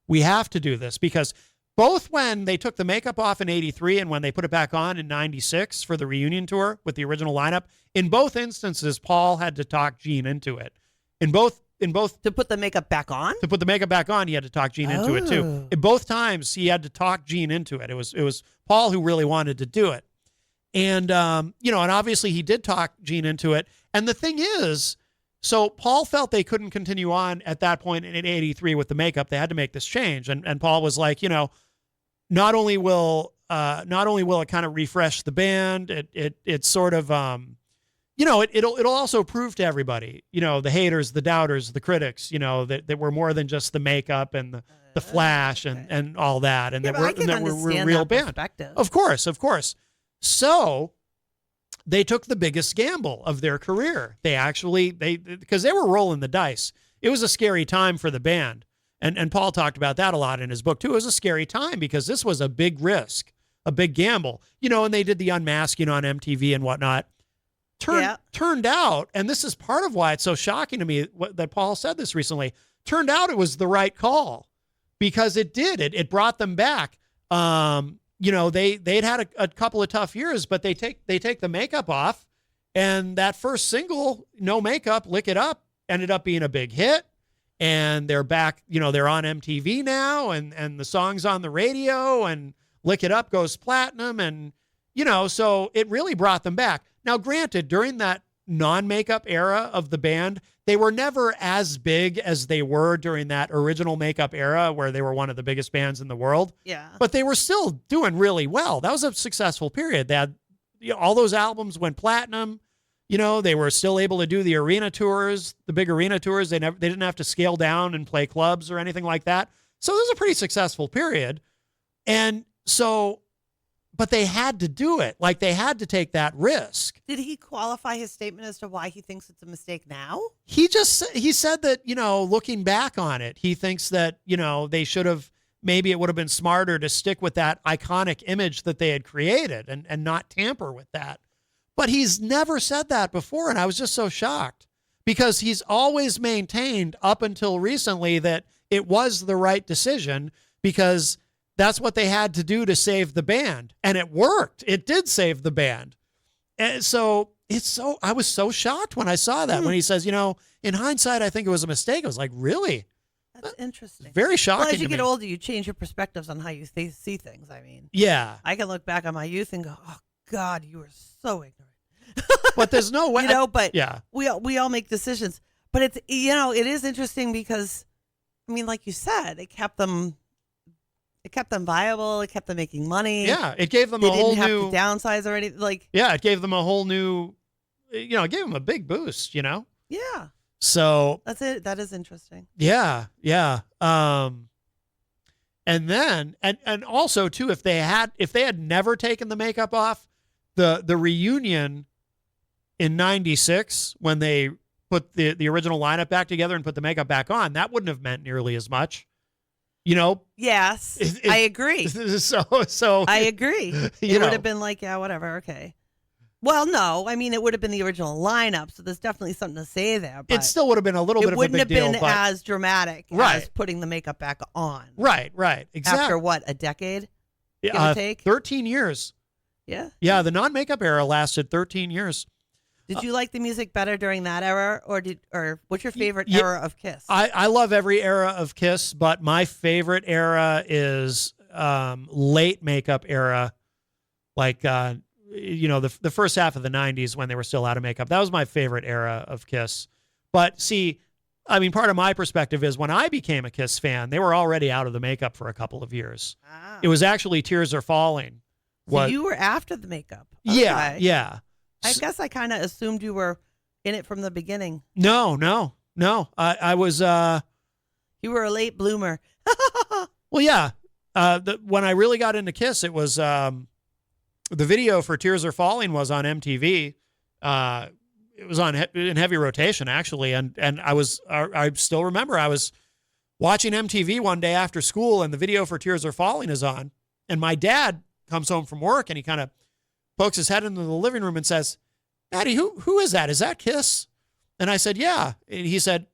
We have to do this, because both when they took the makeup off in 83 and when they put it back on in 96 for the reunion tour with the original lineup, in both instances, Paul had to talk Gene into it. In both to put the makeup back on? To put the makeup back on, he had to talk Gene into it too. In both times, he had to talk Gene into it. It was Paul who really wanted to do it. And, and obviously he did talk Gene into it. And the thing is, so Paul felt they couldn't continue on at that point in 83 with the makeup. They had to make this change. And Paul was like, not only will it kind of refresh the band, it sort of, it'll also prove to everybody, the haters, the doubters, the critics, that we're more than just the makeup and the flash and all that, and that we're a real band. Of course. So they took the biggest gamble of their career. Because they were rolling the dice. It was a scary time for the band. And Paul talked about that a lot in his book too. It was a scary time because this was a big risk, a big gamble, and they did the unmasking on MTV and whatnot. Turned out, and this is part of why it's so shocking to me that Paul said this recently, turned out it was the right call, because it brought them back. They'd had a couple of tough years, but they take the makeup off, and that first single, No Makeup, Lick It Up, ended up being a big hit. And they're back, they're on MTV now, and the song's on the radio, and Lick It Up goes platinum, and so it really brought them back. Now, granted, during that non-makeup era of the band, they were never as big as they were during that original makeup era where they were one of the biggest bands in the world. Yeah. But they were still doing really well. That was a successful period. They had, all those albums went platinum. They were still able to do the arena tours, the big arena tours. They didn't have to scale down and play clubs or anything like that. So it was a pretty successful period. And so but they had to do it. Like they had to take that risk. Did he qualify his statement as to why he thinks it's a mistake now? He said that, looking back on it, he thinks that, they should have, maybe it would have been smarter to stick with that iconic image that they had created and not tamper with that. But he's never said that before. And I was just so shocked because he's always maintained up until recently that it was the right decision because that's what they had to do to save the band. And it worked. It did save the band. And so I was so shocked when I saw that, when he says, in hindsight, I think it was a mistake. I was like, really? That's interesting. Very shocking. Well, as you to get me. older, you change your perspectives on how you see things. I mean, Yeah. I can look back on my youth and go, oh God, you were so ignorant. But there's no way. But yeah. we all make decisions. But it's, it is interesting because, I mean, like you said, it kept them viable. It kept them making money. Yeah. It gave them they a whole didn't new. have to downsize or anything. Like, yeah. It gave them a whole new, it gave them a big boost, yeah. So That's it. That is interesting. yeah. Yeah. And then, and also too, if they had never taken the makeup off, the reunion in 96, when they put the original lineup back together and put the makeup back on, that wouldn't have meant nearly as much. Yes, I agree. So I agree. It would have been like, yeah, whatever. Okay. Well, no, I mean, it would have been the original lineup, so there's definitely something to say there. But it still would have been a little bit of a big deal. It wouldn't have been as dramatic as putting the makeup back on. Right, exactly. After what, a decade? Give or take? 13 years. Yeah. Yeah, the non-makeup era lasted 13 years. Did you like the music better during that era, or what's your favorite era of Kiss? I love every era of Kiss, but my favorite era is late makeup era, like the first half of the 90s when they were still out of makeup. That was my favorite era of Kiss. But see, I mean, part of my perspective is when I became a Kiss fan, they were already out of the makeup for a couple of years. Ah. It was actually Tears Are Falling. So you were after the makeup. Okay. Yeah. I guess I kind of assumed you were in it from the beginning. No. I was. You were a late bloomer. Well, yeah. When I really got into Kiss, it was the video for Tears Are Falling was on MTV. It was in heavy rotation actually, and I still remember I was watching MTV one day after school, and the video for Tears Are Falling is on, and my dad comes home from work and he kind of pokes his head into the living room and says, "Daddy, who is that? Is that Kiss?" And I said, "Yeah." And he said,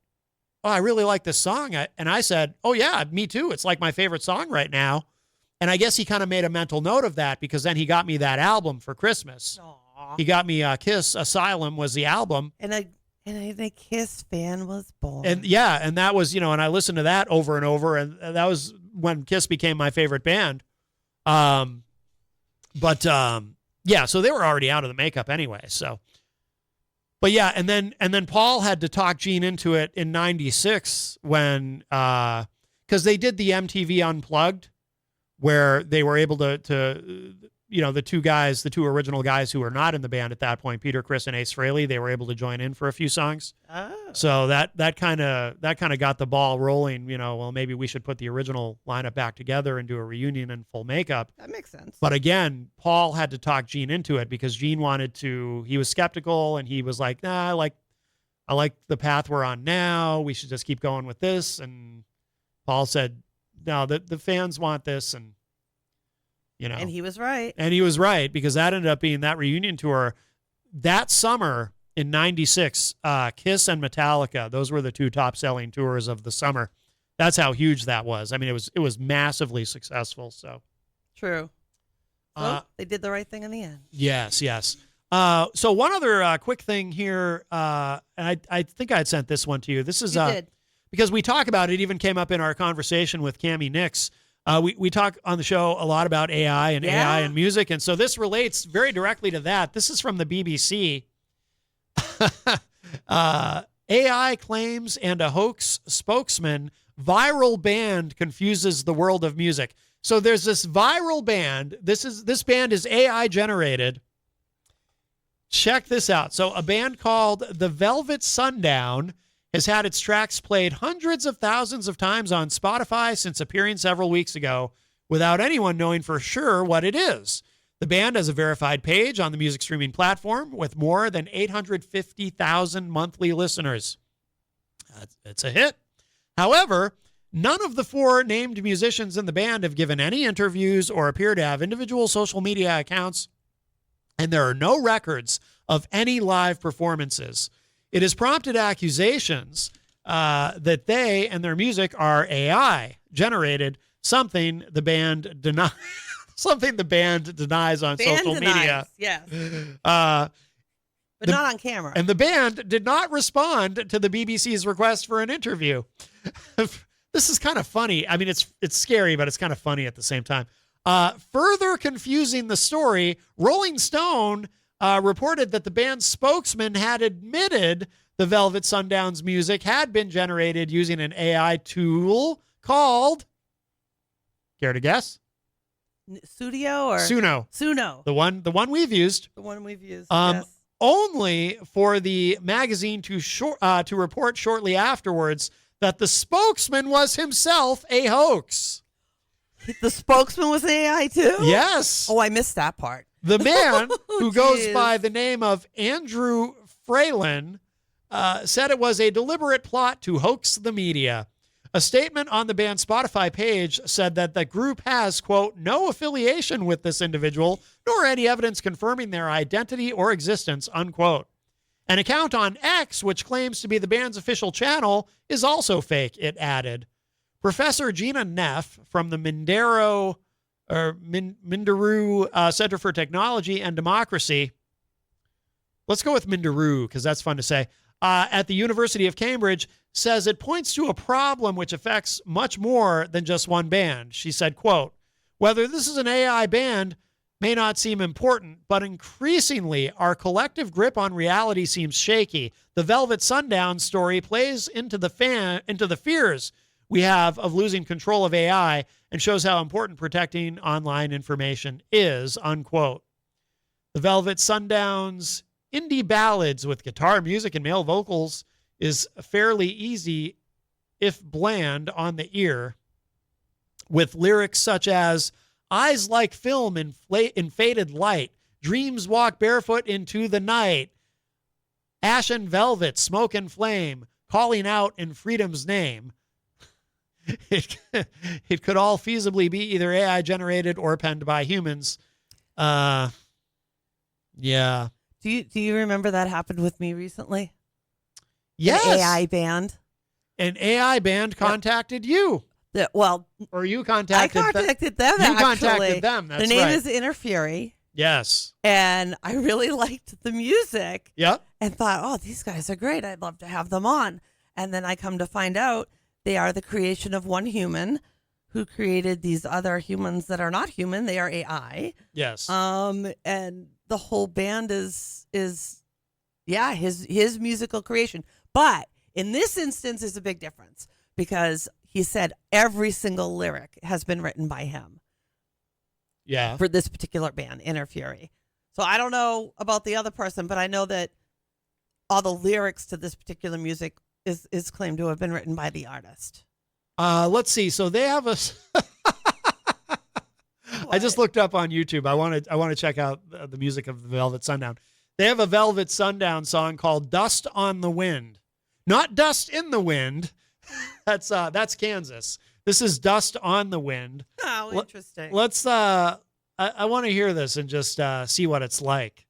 "Oh, I really like this song." And I said, "Oh yeah, me too. It's like my favorite song right now." And I guess he kind of made a mental note of that because then he got me that album for Christmas. Aww. He got me Kiss Asylum was the album. And a Kiss fan was born. And yeah, and that was, and I listened to that over and over, and that was when Kiss became my favorite band. Yeah, so they were already out of the makeup anyway. So, but yeah, and then Paul had to talk Gene into it in '96 when because they did the MTV Unplugged, where they were able to the two original guys who were not in the band at that point, Peter Criss and Ace Frehley, they were able to join in for a few songs. Oh. So that kind of got the ball rolling. Well, maybe we should put the original lineup back together and do a reunion in full makeup. That makes sense. But again, Paul had to talk Gene into it because Gene he was skeptical, and he was like, "Nah, I like the path we're on now. We should just keep going with this." And Paul said, "No, the fans want this," and and he was right. And he was right, because that ended up being that reunion tour that summer in '96. Kiss and Metallica, those were the two top selling tours of the summer. That's how huge that was. I mean, it was massively successful. So true. So they did the right thing in the end. Yes. So one other quick thing here, and I think I had sent this one to you. This is You did. Because we talk about it, even came up in our conversation with Cammie Nix. We talk on the show a lot about AI and AI and music, and so this relates very directly to that. This is from the BBC. AI claims and a hoax spokesman, viral band confuses the world of music. So there's this viral band. This band is AI generated. Check this out. So a band called The Velvet Sundown has had its tracks played hundreds of thousands of times on Spotify since appearing several weeks ago without anyone knowing for sure what it is. The band has a verified page on the music streaming platform with more than 850,000 monthly listeners. It's a hit. However, none of the 4 named musicians in the band have given any interviews or appear to have individual social media accounts, and there are no records of any live performances. It has prompted accusations that they and their music are AI generated, something the band denies on social media. Yes. But The- not on camera. And the band did not respond to the BBC's request for an interview. This is kind of funny. I mean, it's scary, but it's kind of funny at the same time. Further confusing the story, Rolling Stone reported that the band's spokesman had admitted the Velvet Sundown's music had been generated using an AI tool called, care to guess? Studio or Suno. Suno. The one we've used. The one we've used. Um, yes. Only for the magazine to report shortly afterwards that the spokesman was himself a hoax. The spokesman was AI too? Yes. Oh, I missed that part. The man who goes Jeez. by the name of Andrew Fralin said it was a deliberate plot to hoax the media. A statement on the band's Spotify page said that the group has, quote, no affiliation with this individual, nor any evidence confirming their identity or existence, unquote. An account on X, which claims to be the band's official channel, is also fake, it added. Professor Gina Neff from the Mindaru Center for Technology and Democracy, let's go with Mindaru because that's fun to say, at the University of Cambridge, says it points to a problem which affects much more than just one band. She said, quote, whether this is an AI band may not seem important, but increasingly our collective grip on reality seems shaky. The Velvet Sundown story plays into the fears we have of losing control of AI and shows how important protecting online information is, unquote. The Velvet Sundown's indie ballads with guitar music and male vocals is fairly easy, if bland, on the ear, with lyrics such as eyes like film in faded light, dreams walk barefoot into the night, ashen velvet, smoke and flame, calling out in freedom's name. It could all feasibly be either AI generated or penned by humans. Yeah. Do you remember that happened with me recently? Yes. An AI band. An AI band contacted you. Or you contacted I contacted them. You actually. contacted them. That's Their name right. is Inner Fury. Yes. And I really liked the music. Yep. And thought, oh, these guys are great. I'd love to have them on. And then I come to find out they are the creation of one human who created these other humans that are not human. They are AI. Yes. And the whole band is his musical creation. But in this instance is a big difference because he said every single lyric has been written by him. Yeah. For this particular band, Inner Fury. So I don't know about the other person, but I know that all the lyrics to this particular music is claimed to have been written by the artist. Let's see. So they have a. I just looked up on YouTube. I want to check out the music of the Velvet Sundown. They have a Velvet Sundown song called "Dust on the Wind," not "Dust in the Wind." That's Kansas. This is "Dust on the Wind." Oh, interesting. Let's. I want to hear this and just see what it's like.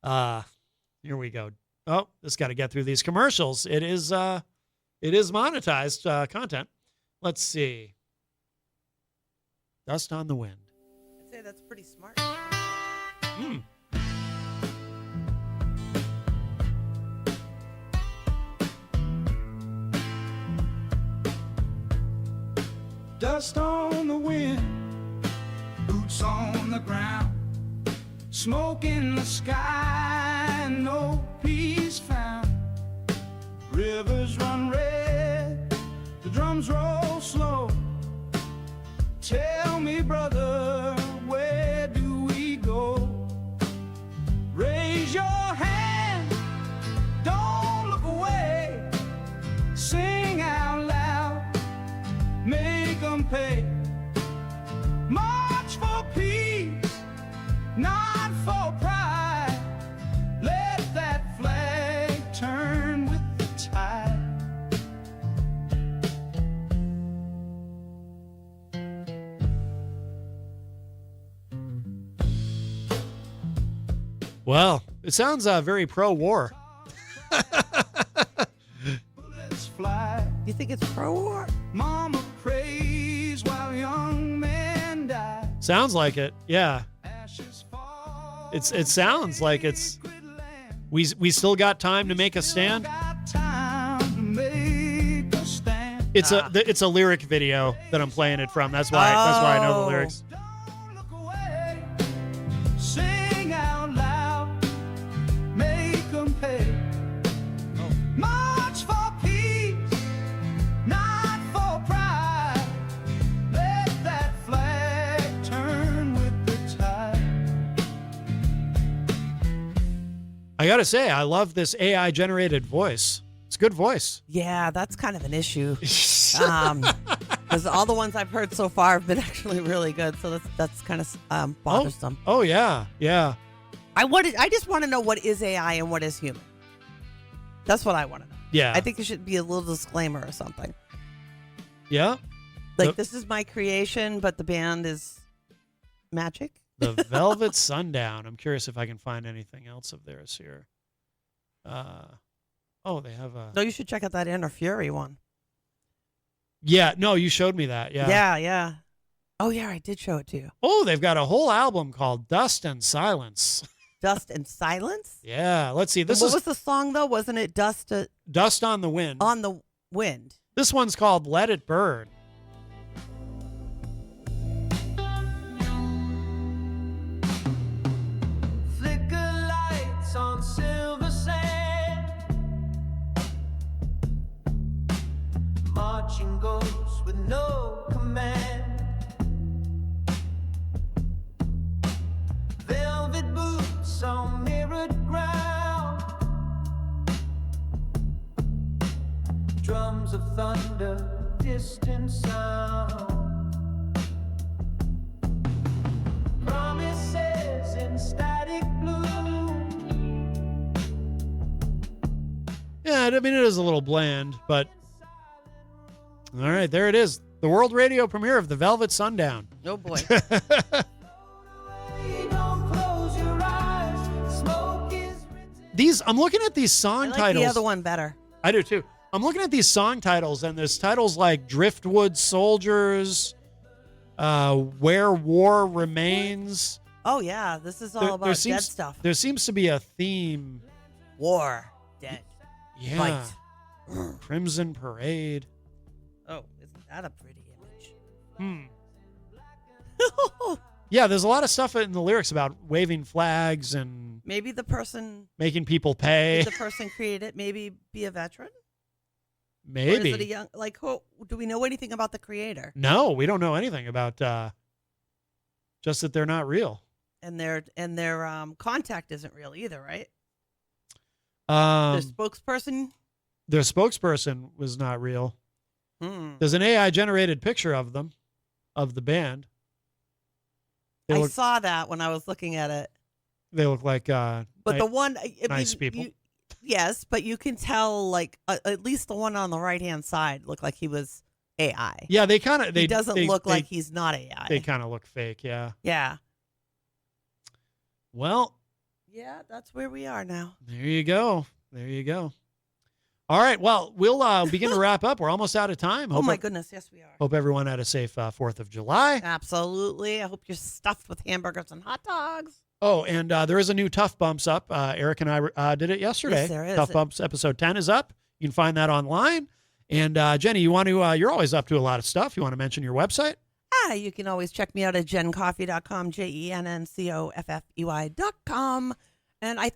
Here we go. Oh, just got to get through these commercials. It is monetized content. Let's see. "Dust on the Wind." I'd say that's pretty smart. Dust on the wind, boots on the ground, smoke in the sky, no peace found. Rivers run red, the drums roll slow. Tell me, brother, where do we go? Raise your hand, don't look away. Sing out loud, make them pay. March for peace, not Well, it sounds very pro-war. Let's fly. You think it's pro-war? Mama prays while young men die. Sounds like it. Yeah. It sounds like it's we still got time to make a stand. Time to make a stand. It's a lyric video that I'm playing it from. That's why I know the lyrics. Sing out loud, make 'em pay. March for peace, not for pride. Let that flag turn with the tide. I gotta say, I love this AI generated voice. It's a good voice. Yeah, that's kind of an issue. Because all the ones I've heard so far have been actually really good. So that's kind of bothersome. Oh yeah, yeah. I just want to know what is AI and what is human. That's what I want to know. Yeah. I think there should be a little disclaimer or something. Yeah. Like, this is my creation, but the band is magic. The Velvet Sundown. I'm curious if I can find anything else of theirs here. They have a... No, you should check out that Inner Fury one. Yeah, no, you showed me that. Yeah. Yeah. Oh, yeah, I did show it to you. Oh, they've got a whole album called Dust and Silence. Dust and Silence? Yeah, let's see. What was the song, though? Wasn't it Dust on the Wind? On the Wind. This one's called Let It Burn. Flicker lights on silver sand. Marching ghosts with no command. Velvet boots on mirrored ground. Drums of thunder, distant sound. Promises in static blue. Yeah, I mean, it is a little bland, but... All right, there it is. The world radio premiere of the Velvet Sundown. Oh, boy. I'm looking at these song I like titles. the other one better. I do too. I'm looking at these song titles, and there's titles like Driftwood Soldiers, Where War Remains. Oh, yeah. This is all about dead stuff. There seems to be a theme. War. Dead. Yeah. Fight. Crimson Parade. Oh, isn't that a pretty image? Yeah, there's a lot of stuff in the lyrics about waving flags and Maybe the person... making people pay. Did the person create it maybe be a veteran? Maybe. Or is it a young... do we know anything about the creator? No, we don't know anything about just that they're not real. And their contact isn't real either, right? Their spokesperson? Their spokesperson was not real. Hmm. There's an AI generated picture of them, of the band. I saw that when I was looking at it. They look like But the one... nice people. Yes, but you can tell, at least the one on the right-hand side looked like he was AI. Yeah, they kind of... He doesn't look like he's not AI. They kind of look fake, yeah. Yeah. Well... Yeah, that's where we are now. There you go. There you go. All right, well, we'll begin to wrap up. We're almost out of time. Oh, my goodness, yes, we are. Hope everyone had a safe 4th of July. Absolutely. I hope you're stuffed with hamburgers and hot dogs. Oh, and there is a new Tough Bumps up. Eric and I did it yesterday. Yes, there is. Tough Bumps episode 10 is up. You can find that online. And Jenny, you want to? You're always up to a lot of stuff. You want to mention your website? You can always check me out at jencoffee.com, JENNCOFFEY.com. And I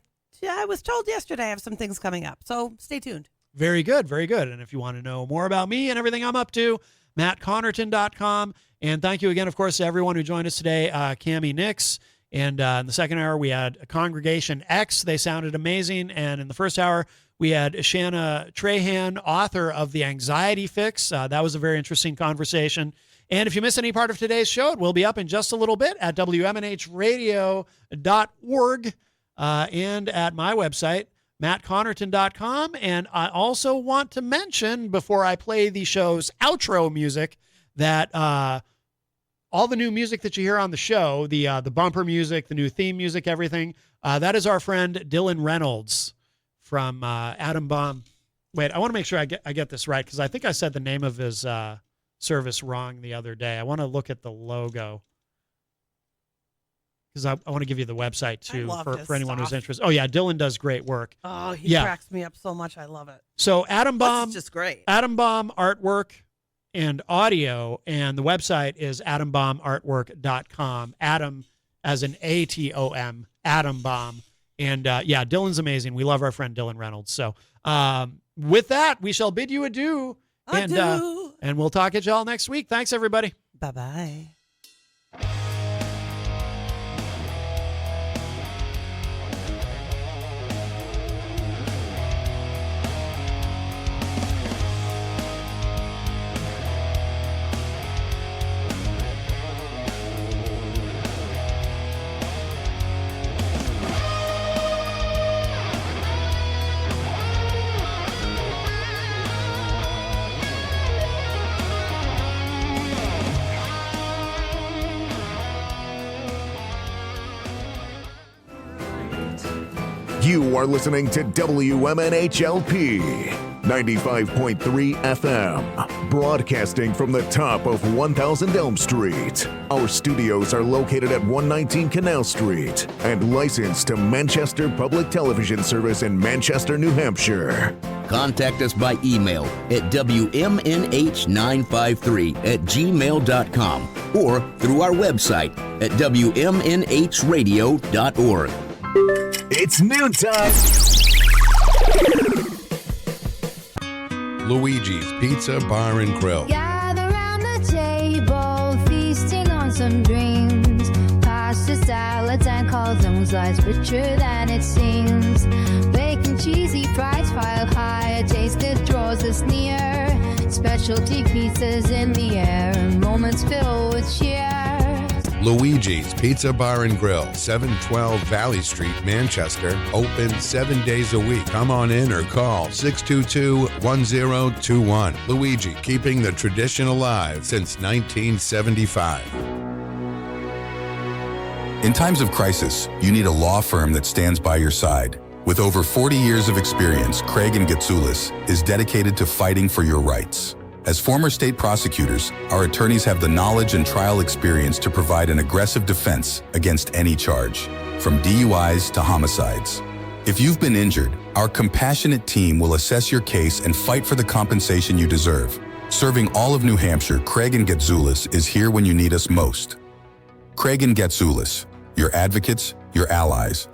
was told yesterday I have some things coming up, so stay tuned. Very good, very good. And if you want to know more about me and everything I'm up to, MattConnarton.com. And thank you again, of course, to everyone who joined us today, Cammie Nix. And in the second hour, we had Congregation X. They sounded amazing. And in the first hour, we had Shanna Trahan, author of The Anxiety Fix. That was a very interesting conversation. And if you miss any part of today's show, it will be up in just a little bit at WMNHradio.org and at my website, MattConnarton.com. And I also want to mention, before I play the show's outro music, that all the new music that you hear on the show, the bumper music, the new theme music, everything, that is our friend Dylan Reynolds from Atom Bomb. Wait, I want to make sure I get this right, because I think I said the name of his service wrong the other day. I want to look at the logo, because I want to give you the website too for anyone who's interested. Oh yeah, Dylan does great work. Oh, he cracks me up so much. I love it. So Atom Bomb, is just great. Atom Bomb artwork and audio, and the website is atombombartwork.com. Atom as in ATOM, Atom Bomb. And yeah, Dylan's amazing. We love our friend Dylan Reynolds. So with that, we shall bid you adieu. And we'll talk at y'all next week. Thanks, everybody. Bye-bye. You are listening to WMNHLP 95.3 FM, broadcasting from the top of 1000 Elm Street. Our studios are located at 119 Canal Street and licensed to Manchester Public Television Service in Manchester, New Hampshire. Contact us by email at WMNH953@gmail.com or through our website at WMNHradio.org. It's noontime. Luigi's Pizza Bar and Grill. Gather round the table, feasting on some dreams. Pasta, salads, and calzones, lies richer than it seems. Bacon, cheesy fries piled high, a taste that draws us near. Specialty pizzas in the air, moments filled with cheer. Luigi's Pizza Bar and Grill, 712 Valley Street, Manchester. Open 7 days a week. Come on in or call 622-1021. Luigi, keeping the tradition alive since 1975. In times of crisis, you need a law firm that stands by your side. With over 40 years of experience, Craig and Getsoulis is dedicated to fighting for your rights. As former state prosecutors, our attorneys have the knowledge and trial experience to provide an aggressive defense against any charge, from DUIs to homicides. If you've been injured, our compassionate team will assess your case and fight for the compensation you deserve. Serving all of New Hampshire, Craig and Getsoulis is here when you need us most. Craig and Getsoulis, your advocates, your allies.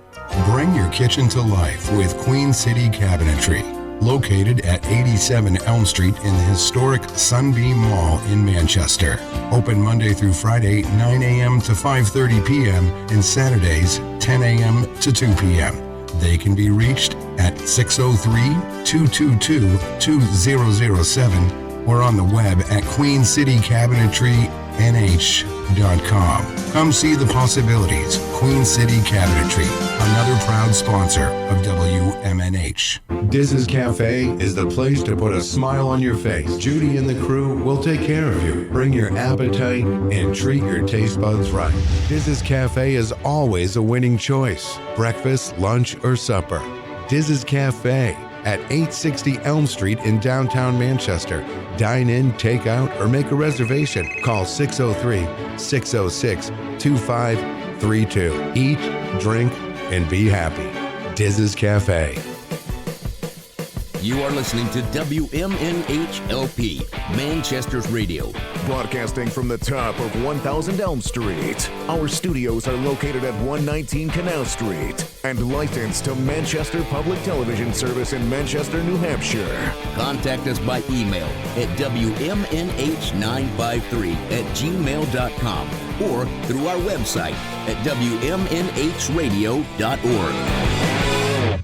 Bring your kitchen to life with Queen City Cabinetry. Located at 87 Elm Street in the historic Sunbeam Mall in Manchester. Open Monday through Friday, 9 a.m. to 5:30 p.m. and Saturdays, 10 a.m. to 2 p.m. They can be reached at 603-222-2007 or on the web at queencitycabinetrynh.com. Come see the possibilities. Queen City Cabinetry, another proud sponsor of WMNH. Diz's Cafe is the place to put a smile on your face. Judy and the crew will take care of you. Bring your appetite and treat your taste buds right. Diz's Cafe is always a winning choice. Breakfast, lunch, or supper. Diz's Cafe at 860 Elm Street in downtown Manchester. Dine in, take out, or make a reservation. Call 603-606-2532. Eat, drink, and be happy. Diz's Cafe. You are listening to WMNHLP, Manchester's radio. Broadcasting from the top of 1000 Elm Street. Our studios are located at 119 Canal Street and licensed to Manchester Public Television Service in Manchester, New Hampshire. Contact us by email at WMNH953@gmail.com or through our website at WMNHradio.org.